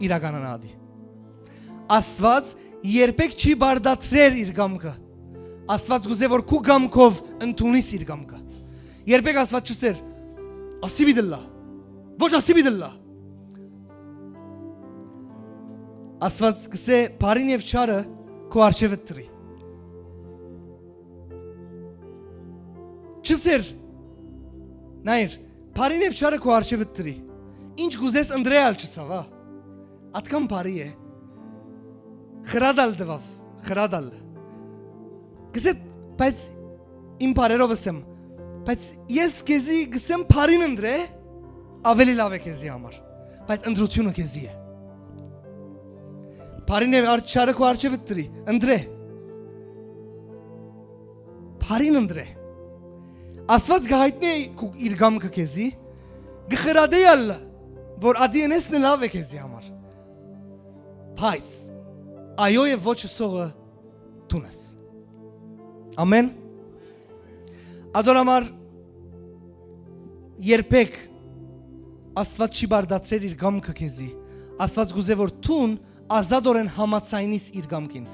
[SPEAKER 1] իրականանադի։ Աստված երբեք չի բարդացրեր իր գամքը։ Աստված գուզե, որ քու գամքով ընդունիս իր գամքը։ Երբեք Աստված չսեր, ասի բիդլա, ոչ ասի բիդլա։ Աստված գսե բարին եւ չարը քո արջևը տրի։ Չսեր, նայր, բարին եւ չարը քո արջևը տրի։ Ինչ գուզես ընդրեալ չսավա։ Ատկան բարի է։ Խրադալ դվավ, խրադալ։ Գսե, բայց իմ բարերով ասեմ, բայց ես քեզի գսեմ բարին ընդրե, ավելի լավ է քեզի համար, բայց ընդրությունը քեզի է։ Բարին եւ չարը քո արջևը տրի, ընդրե։ Բարին ընդրե։ Աստված գահիտնի իր գամքը քեզի, գխրադեալ, որ ադիենեսն լավ է քեզի համար։ Բայց այո եւ ոչ սողը տունես։ Ամեն։ Ադորամար երբեք Աստված չի բարդացրել իր գամքը քեզի։ Աստված գուզե որ տուն ազատորեն համացայնիս իր գամքին։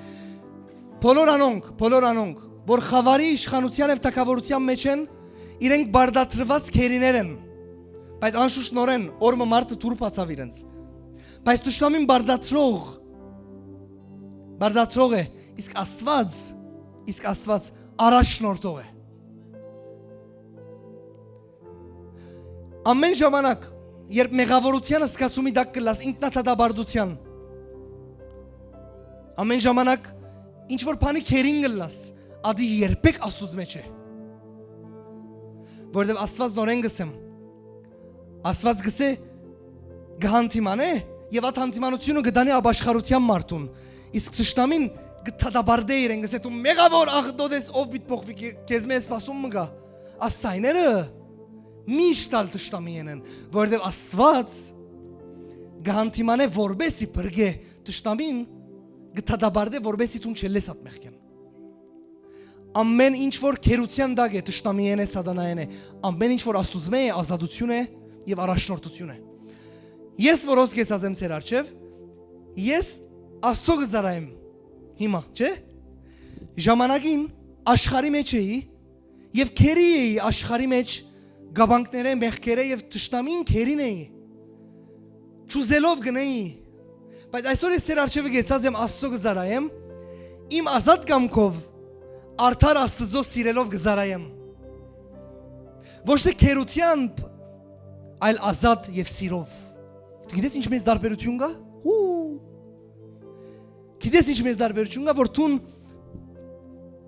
[SPEAKER 1] Բոլոր անոնք, որ խավարի իշխանության եւ թակավորության մեջ են, իրենք բարդացրված քերիներ են։ Բայց անշուշտ նորեն օրը մարդը թուրփացավ իրենց։ Բայց դժտամին բարդացրող է, իսկ Աստված առաջնորդող է։ Ամեն ժամանակ, երբ մեղավորության զգացումի դակ կլաս ինքնաթադաբարդության, ամեն ժամանակ ինչ որ բանի քերին կլաս, ադի երբեք Աստուծո մեջ է։ Որովհետև Աստված նորեն գսեմ, Աստված գսե գհանտիմանե եւ այդ հանդիմանությունը գդանի աբաշխարության մարդուն, իսկ ճշտամին գտադաբարդե իրեն գսե դու մեղավոր աղդոդես ով բիտ փոխվի քեզ մեզ սպասում մգա, ասայները միշտ ալ ճշտամին են, որովհետև Աստված գհանտիմանե որբեսի բրգե ճշտամին գտադաբարդե որբեսի դու չելես at մեղքեն։ Ամեն ինչ որ քերության դակ է ճշտամին է սատանային է, ամեն ինչ որ Աստուծո է ազատություն է եւ առաջնորդություն է։ Ես որոս գեցած եմ ծեր արչև, ես Աստծո գծարայեմ հիմա, չէ՞։ Ժամանակին աշխարհի մեջ էի եւ քերի էի աշխարհի մեջ գաբանքները, մեղքերը եւ ճշտամին քերին էի։ Ճուզելով գնեի։ Բայց այսօր ես ծեր արչևը գեցած եմ Աստծո գծարայեմ, իմ ազատ կամքով արդար Աստծո սիրելով գծարայեմ։ Ոչ թե քերությամբ, այլ ազատ եւ սիրով։ Գիտես ինչ մեծ տարբերություն կա։ Գիտես ինչ մեծ տարբերություն կա, որ տուն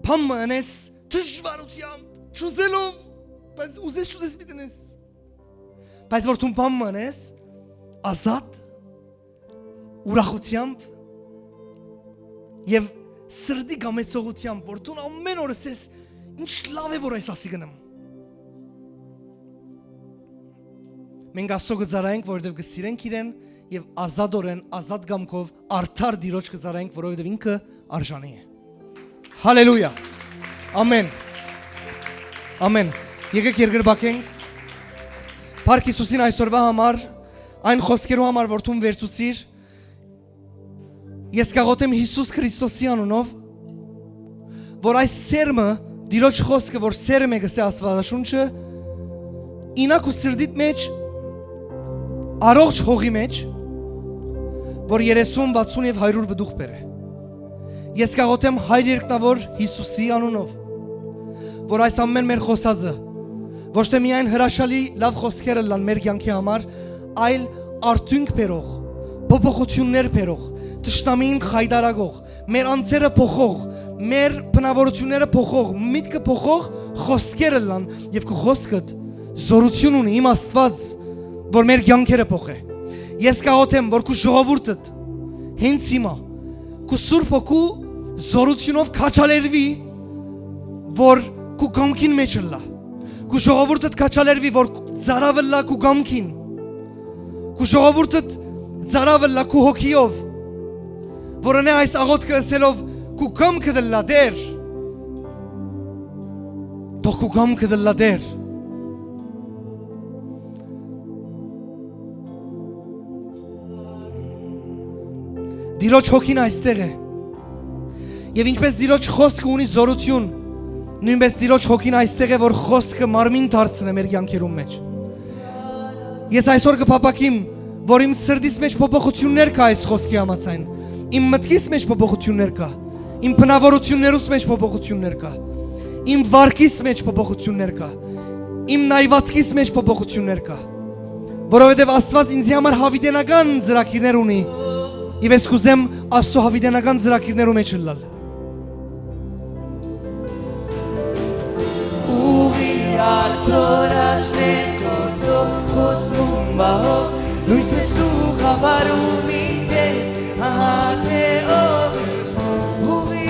[SPEAKER 1] փամնես դժվարությամբ, ճուզելով, բայց ուզես միտենես։ Բայց որ տուն փամնես ազատ ուրախությամբ եւ սրդի գամեցողությամբ, որ տուն ամեն օր ես ինչ լավ է որ այս ասի գնամ։ Մենք Աստծո գծարայենք, որովհետև գսիրենք իրեն եւ ազատորեն, ազատ գամքով արդար դիրոջ գծարայենք, որովհետև ինքը արժանի է։ Հալելույա։ Ամեն։ Ամեն։ Եկեք երկրբակենք։ Փառք Հիսուսին այսօրվա համար, այն խոսքերու համար, որ դու վերցուցիր։ Ես կաղոթեմ Հիսուս Քրիստոսի անունով, որ այս սերմը, դիրոջ խոսքը, որ սերմ է գսե Աստվածաշունչը, ինակ ու սրդիդ մեջ առողջ հողի մեջ, որ 30, 60 եւ 100 բդուղ բերե։ Ես կաղոթեմ Հայր երկնավոր Հիսուսի անունով, որ այս ամեն մեր խոսածը ոչ թե միայն հրաշալի լավ խոսքերը լան մեր կյանքի համար, այլ արդյունք բերող, փոփոխություններ բերող, ճշտամին խայդարագող, մեր անձերը փոխող, մեր բնավորությունները փոխող, միտքը փոխող խոսքերը լան եւ քո խոսքդ զորություն ունի իմ Աստված, որ մեր կյանքերը փոխե։ Ես կաղոթեմ, որ քո ժողովուրդդ հենց հիմա քո Սուրբ Հոգու զորությունով քաչալերվի, որ քո կամքին մեջ լա։ Քո ժողովուրդդ քաչալերվի, որ ծարավը լա քո կամքին։ Քո ժողովուրդդ ծարավը լա քո հոգիով, որ անե այս աղոթքը ասելով քո կամքը դլա դեր։ Թող քո կամքը դլա դեր։ Տիրոջ հոգին այստեղ է։ Եվ ինչպես Տիրոջ խոսքը ունի զորություն, նույնպես Տիրոջ հոգին այստեղ է, որ խոսքը մարմին դարձնի մեր կյանքերում մեջ։ Ես այսօր կփափակիմ, որ իմ սրտիս մեջ փոփոխություններ կա այս խոսքի համաձայն։ Իմ մտքիս մեջ փոփոխություններ կա, իմ բնավորություններուս մեջ փոփոխություններ կա, իմ վարքիս մեջ փոփոխություններ կա, իմ նայվածքիս մեջ փոփոխություններ կա, որովհետև Աստված ինձ համար հավիտենական ծրագիրներ ունի, եւ ես կուզեմ Աստծո հավիտենական ծրագիրներու մեջ լալ։
[SPEAKER 2] Artorashten korto khosnum bahok luises tu khabarumite ahate oves uri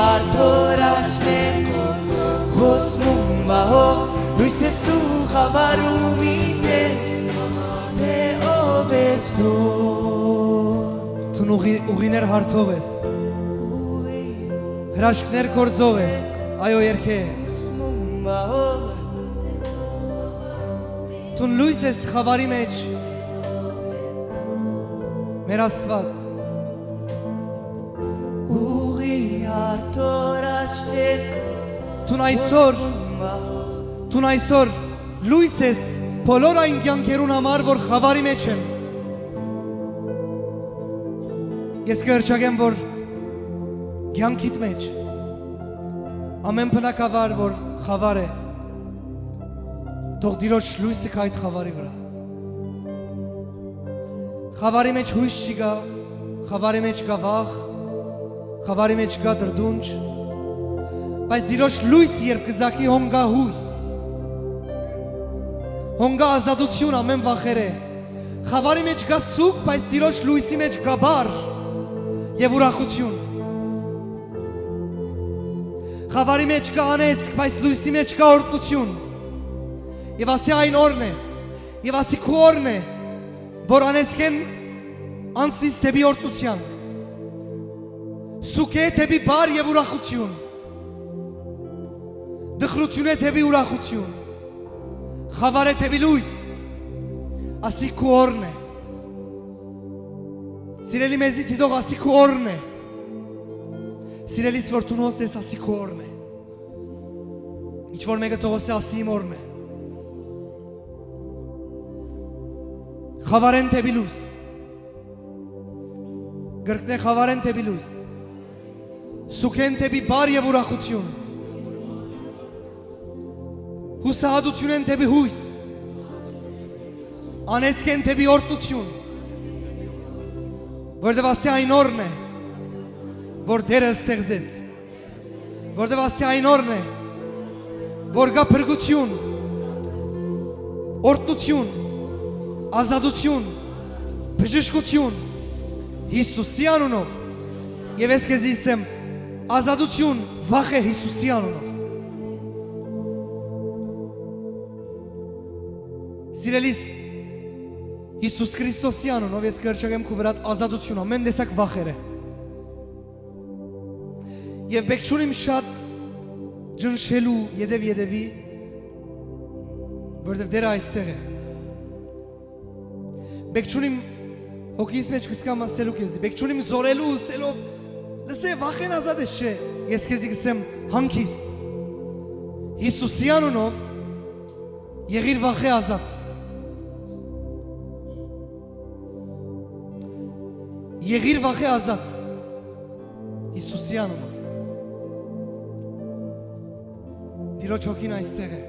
[SPEAKER 2] artorashten korto khosnum bahok luises tu khabarumite ahate oves
[SPEAKER 1] Tun uğiner hartov ես, հրաշքներ գործով ես, այո երգե, Տուն լույս ես խավարի մեջ, մեր Աստված, Տուն այսօր լույս ես բոլոր այն կյանքերուն համար, որ խավարի մեջ եմ, ես կհրճագեմ, որ կյանքիդ մեջ ամեն բնակավար, որ խավար է, թող Տիրոջ լույսը կա այդ խավարի վրա։ Խավարի մեջ հույս չի գա, խավարի մեջ կա վախ, խավարի մեջ կա դրդունջ, բայց Տիրոջ լույս երբ կձակի հոնգա հույս, հոնգա ազատություն ամեն վախերը, խավարի մեջ կա սուկ, բայց Տիրոջ լույսի մեջ կա բար և ուրախություն։ Խավարի մեջ կա անեցք, բայց լույսի մեջ կա օրհնություն։ Եվ ասի այն օրն է, եւ ասի քո օրն է, որ անեցքեն անցնից թեպի օրհնության։ Սուկ է թեպի բար եւ ուրախություն։ Դխրություն է թեպի ուրախություն։ Խավար է թեպի լույս։ Ասի քո օրն է։ Սիրելի մեզի դիտող ասի քո օրն է։ Սիրելիս որ տունոս ես ասի քո օրն է, ինչ որ մեկը տողոս է ասի իմ օրն է, խավարեն թեպի լույս, գրկն է խավարեն թեպի լույս, սուքեն թեպի բար և ուրախություն, հուսահատություն են թեպի հույս, անեցքեն թեպի օրհնություն, որտև ասի այն օրն է, որ դերը ստեղծեց, որտև ասի այն օրն է, որ գա փրկություն, օրհնություն, ազատություն, բժշկություն, Հիսուսի անունով, եւ ես քեզ ասեմ, ազատություն վախ է Հիսուսի անունով։ Սիրելիս, Հիսուս Քրիստոսի անունով ես կհրճագեմ քո վրա ազատություն, ամեն տեսակ վախերը։ Եվ բեք չունիմ շատ ջնշելու յետևի, որտև դերը այստեղ է։ Բեք չունիմ հոգիս մեջ կսկամ ասելու քեզի, բեք չունիմ զորելու ուսելով, լսե վախեն ազատ ես չէ, ես քեզի կսեմ հանգիստ։ Հիսուսի անունով եղիր վախե ազատ։ Եղիր վախե ազատ։ Հիսուսի անունով։ Տիրոջ հոգին այստեղ է։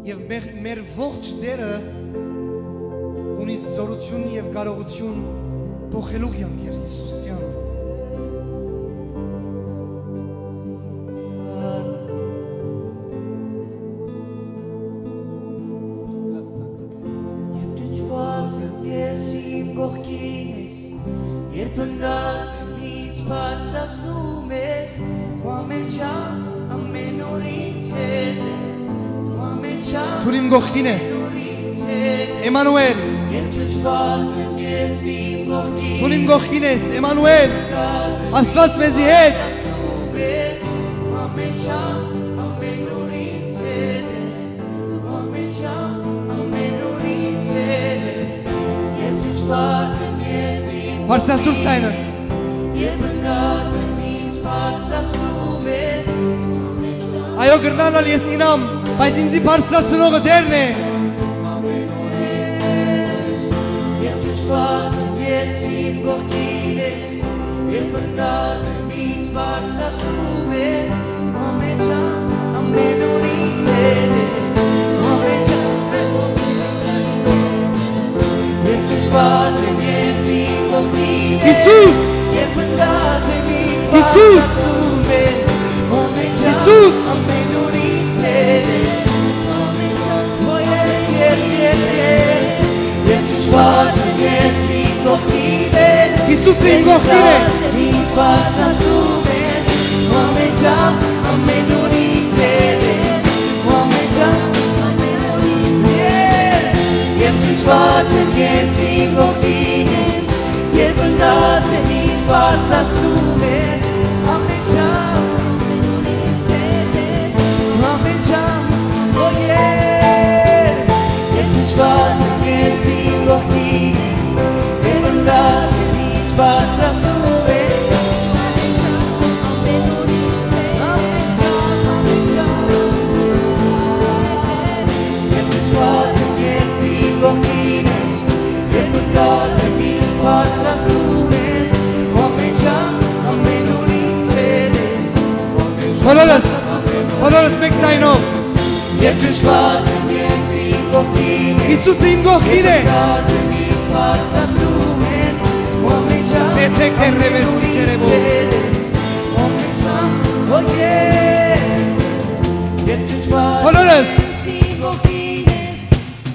[SPEAKER 1] Եվ մեր ողջ դերը ունի զորություն եւ կարողություն փոխելու կյանքեր Հիսուսի անունով։
[SPEAKER 2] Երբ դժվար ես իմ կողքին ես, երբ ընկած ինձ բարձրացնում ես, դու ամեն ժամ, ամեն օր ինձ հետ ես, դու ամեն ժամ,
[SPEAKER 1] Դու իմ կողքին ես, Էմանուել։
[SPEAKER 2] երբ դժվար ես իմ կողքին,
[SPEAKER 1] Դու իմ կողքին ես, Էմանուել։ Աստված մեզի հետ։
[SPEAKER 2] դու ամեն ժամ, ամեն օր ինձ հետ ես, դու ամեն ժամ, ամեն օր
[SPEAKER 1] Բարձրացուր ցայնը
[SPEAKER 2] Երբ ընկած եմ ինձ բարձրացնում ես
[SPEAKER 1] Այո գրնալալ ես ինամ բայց ինձի բարձրացնողը դերն է
[SPEAKER 2] Երբ ճշված եմ ես իմ կողքին ես Երբ ընկած եմ ինձ բարձրացնում ես Ամեն ժամ ամեն օր ինձ հետ ես Ամեն ժամ Երբ ճշված եմ ես իմ կողքին ես
[SPEAKER 1] Հիսուս
[SPEAKER 2] Երբ ընկած եմ ինձ
[SPEAKER 1] Հիսուս
[SPEAKER 2] բարձրացնում ես Ամեն ժամ
[SPEAKER 1] Հիսուս
[SPEAKER 2] ամեն օր ինձ հետ ես Ամեն ժամ Երբ ճշված եմ ես իմ կողքին ես
[SPEAKER 1] Հիսուս իմ կողքին է
[SPEAKER 2] Ինձ բարձրացնում ես Ամեն ժամ ամեն օր ինձ հետ ես Ամեն ժամ ամեն օր ինձ հետ Երբ ճշված եմ ես իմ կողքին ես Երբ ընկած եմ ինձ բարձրացնում ես Ամեն ժամ ամեն օր ինձ հետ ես Ամեն ժամ Երբ ճշված եմ ես իմ կողքին ես Երբ ընկած եմ ինձ բարձրացնում ես Ամեն ժամ ամեն օր ինձ հետ Ամեն ժամ ամեն ժամ Երբ ճշված եմ ես իմ կողքին ես Երբ ընկած եմ ինձ բարձրացնում ես Ամեն ժամ ամեն օր ինձ հետ ես
[SPEAKER 1] Բոլորս մեկ ցայնով
[SPEAKER 2] Երբ ճշված եմ ես իմ կողքին ես
[SPEAKER 1] Հիսուսը իմ կողքին է
[SPEAKER 2] Ընկած եմ ինձ բարձրացնում ես Ամեն ժամ
[SPEAKER 1] Եթե կերևեսի կերևով
[SPEAKER 2] Ամեն ժամ Երբ ճշված
[SPEAKER 1] Բոլորս
[SPEAKER 2] իմ կողքին ես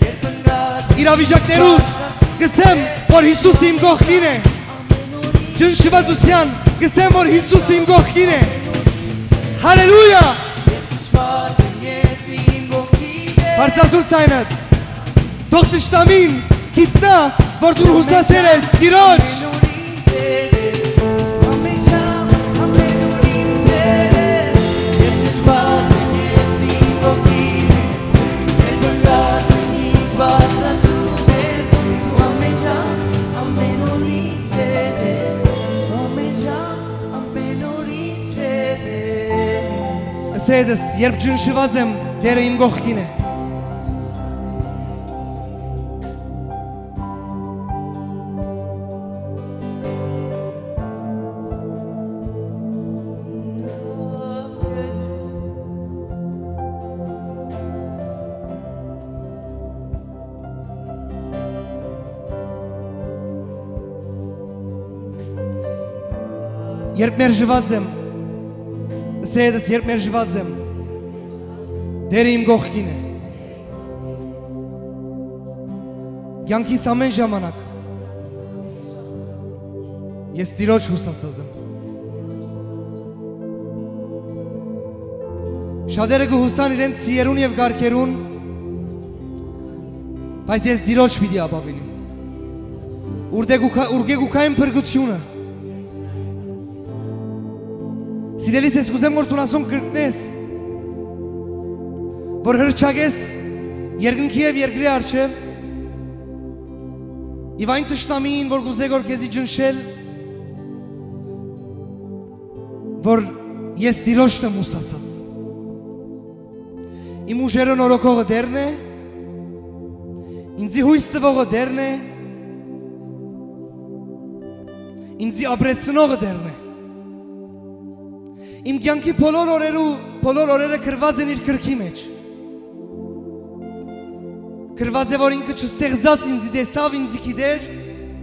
[SPEAKER 2] Երբ ընկած
[SPEAKER 1] իրավիճակներուց գսեմ որ Հիսուսը իմ կողքին է Ջնշվածության գսեմ որ Հիսուսը իմ կողքին է Հալելույա
[SPEAKER 2] ճշված եմ ես իմ կողքին ես
[SPEAKER 1] Բարձրացուր ցայնդ Թող տշտամին գիտնա որ դու հուսացել ես Տիրոջ
[SPEAKER 2] Ամեն ժամ ամեն օր ինձ հետ ես Երբ ճշված եմ ես իմ կողքին ես Երբ ընկած եմ ինձ բարձրացնում ես Ամեն ժամ ամեն օր ինձ հետ ես Ամեն ժամ ամեն օր ինձ հետ ես
[SPEAKER 1] Ասեդս երբ ջնշված եմ Տերը իմ կողքին է Երբ մերժված եմ Ասեդս երբ մերժված եմ Տերը իմ կողքին է Կյանքիս ամեն ժամանակ Ես Տիրոջ հուսացած եմ Շատերը կհուսան իրենց սիրուն և գարքերուն Բայց ես Տիրոջ պիտի ապավինիմ Ուրգե գուքային փրկությունը Սիրելիս ես կուզեմ որ տունասուն կրկնես Որ հրճագես երկնքի և երկրի արջև Եվ այն տշտամին որ կուզե որ կեզի ջնշել Որ ես Տիրոջն եմ ուսացած Իմ ուժերը նորոգողը դերն է Ինձի հույս տվողը դերն է Ինձի ապրեցնողը դերն է Իմ կյանքի բոլոր օրերը կրված են իր կրքի մեջ Կրված է որ ինքը չստեղծած ինձի դեսավ ինձի գիտեր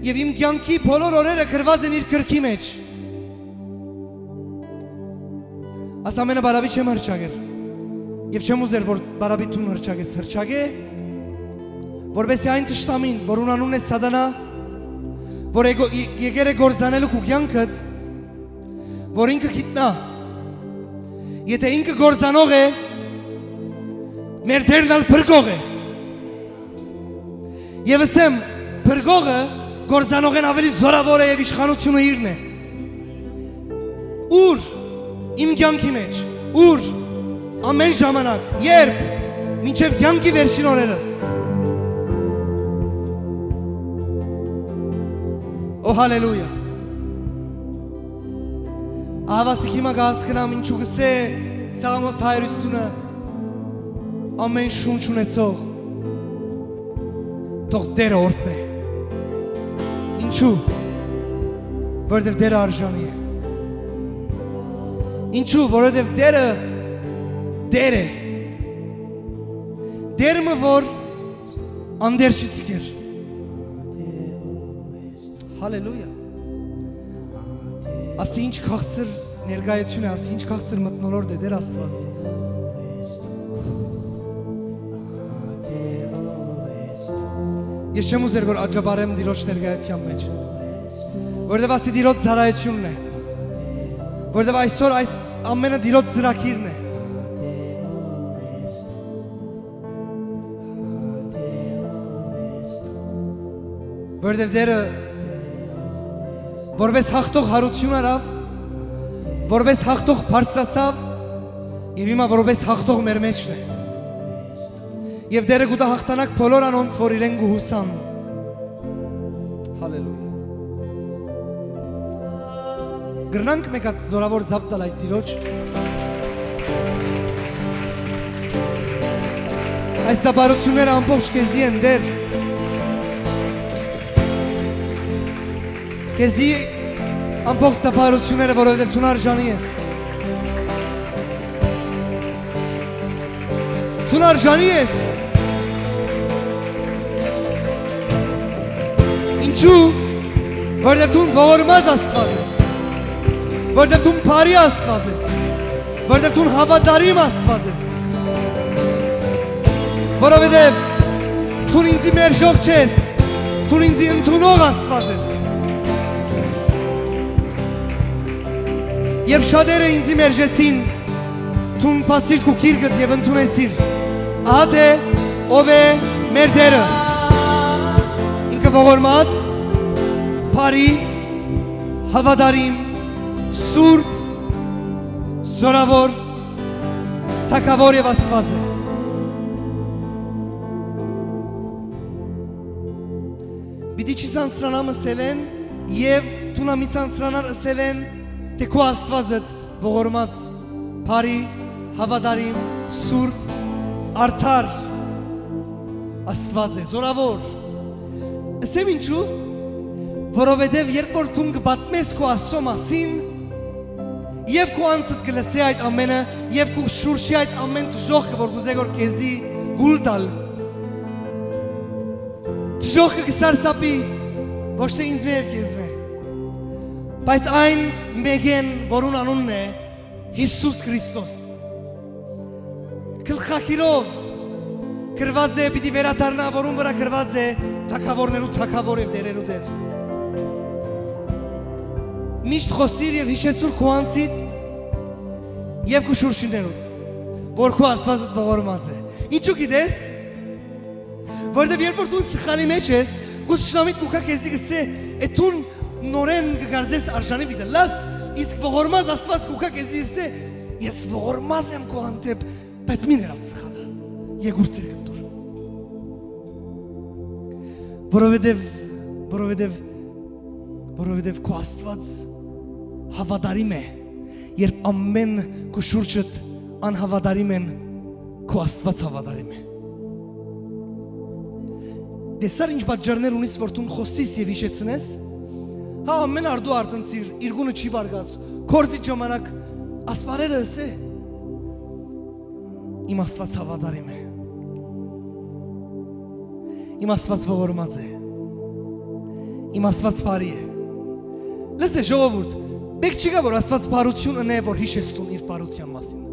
[SPEAKER 1] Եվ իմ կյանքի բոլոր օրերը կրված են իր կրքի մեջ Աս ամենը բարավի չեմ հրճագեր Եվ չեմ ուզեր որ բարավի տուն հրճագես Հրճագե Որբեսի այն տշտամին որ ունանուն է սադանա Որ եկեր է գործանելու կու կյանքդ Որ ինքը գիտնա Եթե ինքը գործանող է Մեր դերն ալ փրկող է Եվ ասեմ փրկողը գործանողեն ավելի զորավոր է և իշխանությունը իրն է Ուր իմ կյանքի մեջ Ուր ամեն ժամանակ Երբ մինչև կյանքի վերջին օրերս Օ հալելույա։ Ահավասիկ հիմա գասկնամ ինչու գսե Սաղամոս 150-ը ամեն շունչ ունեցող թող դերը օրդն է։ Ինչու։ Որովհետև դերը արժանի է։ Ինչու, որովհետև դերը դեր է։ Դերմը որ անդերչից կեր։ Հալելույա։ Ասի ինչ քաղցր ներկայություն է, ասի ինչ քաղցր մթնոլորտ է դեր Աստված։ Ես չեմ ուզեր որ աջաբարեմ դիրոջ ներկայության մեջ։ Որովհետև ասի դիրոջ ծառայությունն է։ Որովհետև այսօր այս ամենը դիրոջ ծրագիրն է։ Որովհետև դերը որպես հաղթող հարություն արավ, որպես հաղթող բարձրացավ եւ հիմա որպես հաղթող մեր մեջն է։ Եվ դերը գուտա հաղթանակ բոլոր անոնց, որ իրեն գուհուսան։ Հալելույա։ Գրնանք մեկ հատ զորավոր ձապ տալ այդ տիրոջ։ Այս զաբարությունները ամբողջ քեզի են դեր։ Քեզի ամբողջ զաբարությունները, որովհետև դու արժանի ես։ Դու արժանի ես։ Ինչու՞, որովհետև դու ողորմած Աստված ես։ Որովհետև դու բարի Աստված ես։ Որովհետև դու հավատարիմ Աստված ես։ Որովհետև դու ինձ մերժող չես, դու ինձ ընդունող Աստված ես։ Երբ շատերը ինձ մերժեցին, դու բացիր քո քիրկդ եւ ընդունեցիր։ Ահա թե ով է մեր դերը։ Ինքը ողորմած, բարի, հավատարիմ, սուրբ, զորավոր, թագավոր եւ Աստված է։ Պիտի չցանցրանամ ասել են եւ դու նա մի ցանցրանար ասել են թե քո Աստվածդ ողորմած, բարի, հավատարիմ, սուրբ, արդար Աստված է, զորավոր։ Ասեմ ինչու, որովհետև երբ որ դու կպատմես քո Աստծո մասին, եւ քո անձդ կլսի այդ ամենը, եւ քո շուրշի այդ ամեն դժոխքը, որ կուզե որ քեզի գուլ տալ, դժոխքը կսարսափի, ոչ թե ինձ եւ քեզ մե, բայց այն մեկեն, որուն անունն է Հիսուս Քրիստոս։ Գլխակիրով գրված է, պիտի վերադառնա, որուն վրա գրված է թագավորներու թագավոր եւ դերերու դեր։ Միշտ խոսիր եւ հիշեցուր քո անձիդ եւ քո շուրշիներուդ, որ քո Աստվածը ողորմած է։ Ինչու գիտես։ Որովհետեւ երբ որ դու սխալի մեջ ես, քո շնամիտ քո քեզի գսե, «Էթուն նորեն կգարձես արժանի պիտի լաս, իսկ ողորմած Աստված քո քեզի գսե, ես ողորմած եմ քո հանդեպ, բայց մի ներած սխալը, եկուրցեր կտուր»։ Որովհետև քո Աստված հավատարիմ է, երբ ամեն քո շուրջդ անհավատարիմ են, քո Աստված հավատարիմ է։ Դեսար ինչ պատճառներ ունիս, որ դու խոսիս եւ հիշեցնես, հա ամեն արդու արտնցիր, իրգունը չի բարգաց, կորձի ժամանակ ասպարերը ասե, իմ Աստված հավատարիմ է, իմ Աստված ողորմած է, իմ Աստված բարի է։ Լսե ժողովուրդ, բեք չի գա որ Աստված բարություն ընե, որ հիշես տուն իր բարության մասին։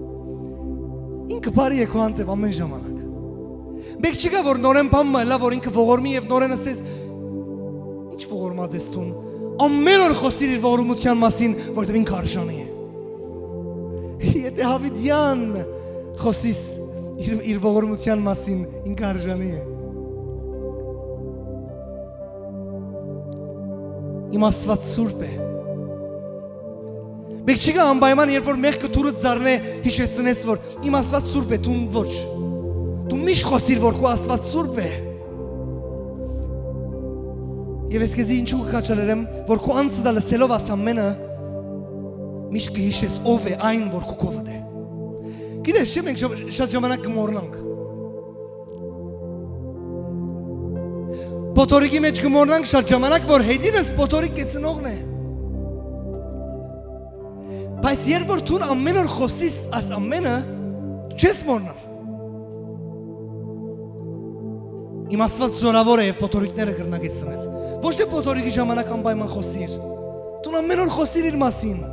[SPEAKER 1] Ինքը բարի է քո հանդեպ ամեն ժամանակ։ Բեք չի գա որ նորեն բան մալա, որ ինքը ողորմի եւ նորեն ասես, ինչ ողորմած ես տուն, ամեն օր խոսիր իր ողորմության մասին, որտեղ ինքը արժանի է։ Եթե հավիտյան խոսիս իր ողորմության մասին, ինքը արժանի է։ Իմ Աստված սուրբ է։ Բեք չի գա անպայման, երբ որ մեղքը դուրդ զառնե, հիշեցնես, որ իմ Աստված սուրբ է, դու ոչ։ Դու միշտ խոսիր, որ քո Աստված սուրբ է։ Եվ ես քեզի ինչու կկաչալերեմ, որ քո անձը դա լսելով աս ամենը միշտ կհիշես ով է այն, որ քո կովդ է։ Գիտես, չէ՞ մենք շատ ժամանակ կմոռնանք։ Պոտորիկի մեջ կմոռնանք շատ ժամանակ, որ հետինս պոտորիկ կեցնողն է։ Բայց երբ որ դու ամեն օր խոսիս աս ամենը, չես մոռնար։ Իմ Աստված զորավոր է եւ պոտորիկները կրնագեցնել։ Ոչ թե պոտորիկի ժամանակ անպայման խոսիր։ Դու ամեն օր խոսիր իր մասին։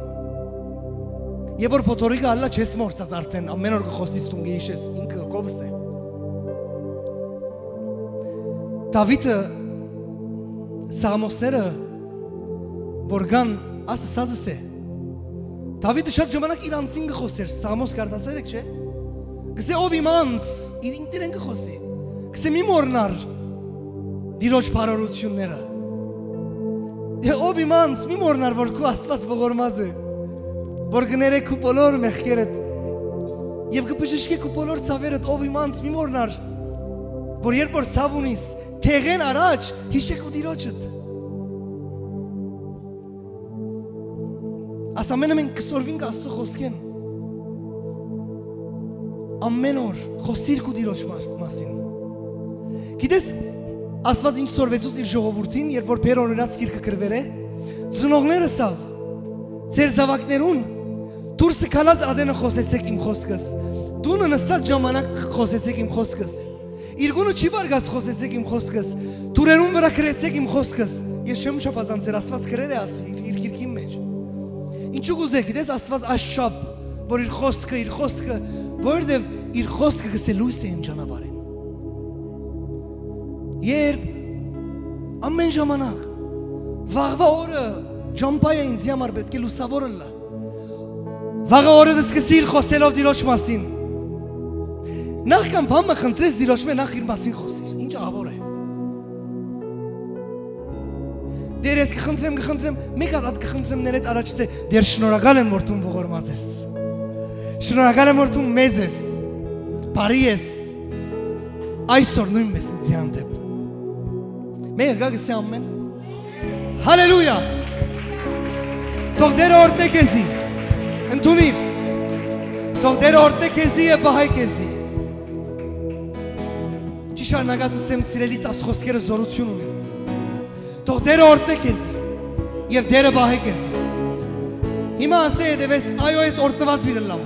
[SPEAKER 1] Եվ որ պոտորիկը ալլա չես մոռացած արդեն, ամեն օր կխոսիս դու գիշես, ինքը կովս է։ Դավիթը Սաղմոսները որ կան ասացածս է։ Դավիթը շատ ժամանակ իր անձին կխոսեր, Սաղմոս կարդացել եք, չէ՞։ Գսե ով իմ անձ, իր ինքներեն կխոսի։ Գսե մի մոռնար դիրոջ բարօրությունները։ Ով իմ անձ, մի մոռնար, որ քո Աստված ողորմած է, որ կներեք քո բոլոր մեղքերդ եւ կբժշկի քո բոլոր ցավերդ, ով իմ անձ, մի մոռնար, որ երբ որ ցավ ունիս, թեղեն առաջ հիշեք ու դիրոջդ։ Աս ամենը մենք կսորվինք Աստծո խոսքեն։ Ամեն օր խոսիր քո դիրոջ մասին։ Գիտես, Աստված ինչ սորվեցուց իր ժողովրդին, երբ որ Բեր օրինաց գիրքը գրվել է, ծնողները սավ, ձեր զավակներուն դուրսը քալած ադենը խոսեցեք իմ խոսքս, դունը նստած ժամանակ խոսեցեք իմ խոսքս, Իրգունը չի բարգած խոսեցեք իմ խոսքս, դուրերուն վրա գրեցեք իմ խոսքս։ Ես չեմ չափազանցել, Աստված գրել է ասի իր գիրքի մեջ։ Ինչու գուզեք, գիտես Աստված աշճապ, որ իր խոսքը, որովհետև իր խոսքը գսե լույս է իմ ճանապարհին։ Երբ ամեն ժամանակ վաղվա օրը ջամպայը ինձ համար պետք է լուսավորը լա։ Վաղվա օրը դսկսիր խոսելով դիրոջ մասին։ Նախքան բամը խնդրես դիրոջ մե նախ իր մասին խոսիր, ինչ ավոր է։ Դեր ես կխնդրեմ, մեկ առատ կխնդրեմ ներետ առաջից է, դեր շնորհակալ եմ, որ դու ողորմած ես։ Շնորհակալ եմ, որ դու մեծ ես, բարի ես, այսօր նույնպես ինձ հանդեպ։ Մեկը գագսի ամեն։ Հալելույա։ Թող դերը օրհնե քեզի, ընդունիր։ Թող դերը օրհնե քեզի եւ բահայ քեզի։ Շարունակած եմ սիրելիս աս խոսքերը զորություն ունի։ Թող դերը օրհնե քեզի եւ դերը բահե քեզի։ Հիմա ասե դեվես այո ես օրհնված բիդլամ։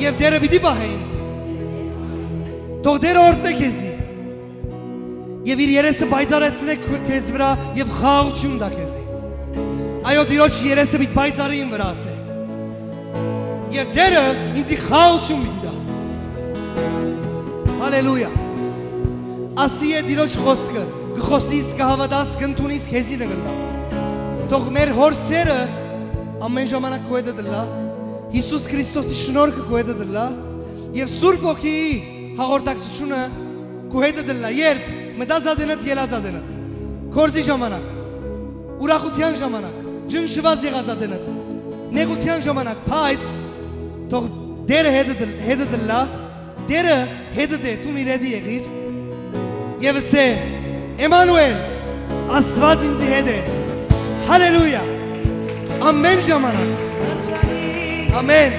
[SPEAKER 1] Եվ դերը պիտի բահե ինձ։ Թող դերը օրհնե քեզի։ Եվ իր երեսը բայցարեցնե քեզ վրա եւ խաղաղություն տա քեզի։ Այո դիրոջ երեսը պիտի բայցարի իմ վրա ասե։ Եվ դերը ինձի խաղաղություն պիտի տա։ Հալելույա։ Ասի է դիրոջ խոսքը, կխոսիս, կհավատաս, կընդունիս քեզի նգլա։ Թող մեր հոր սերը ամեն ժամանակ քո հետ դլա, Հիսուս Քրիստոսի շնորհքը քո հետ դլա, եւ Սուրբ Հոգիի հաղորդակցությունը քո հետ դլա, երբ մտածածենդ ելածածենդ, կորձի ժամանակ, ուրախության ժամանակ, ջնշված եղածածենդ, նեղության ժամանակ, բայց թող դերը հետ դլա, դերը հետ դե դու իր հետ եղիր։ Եվ ասե, Էմանուել, Աստված ինձի հետ է, հալելույա, ամեն ժամանակ, ամեն։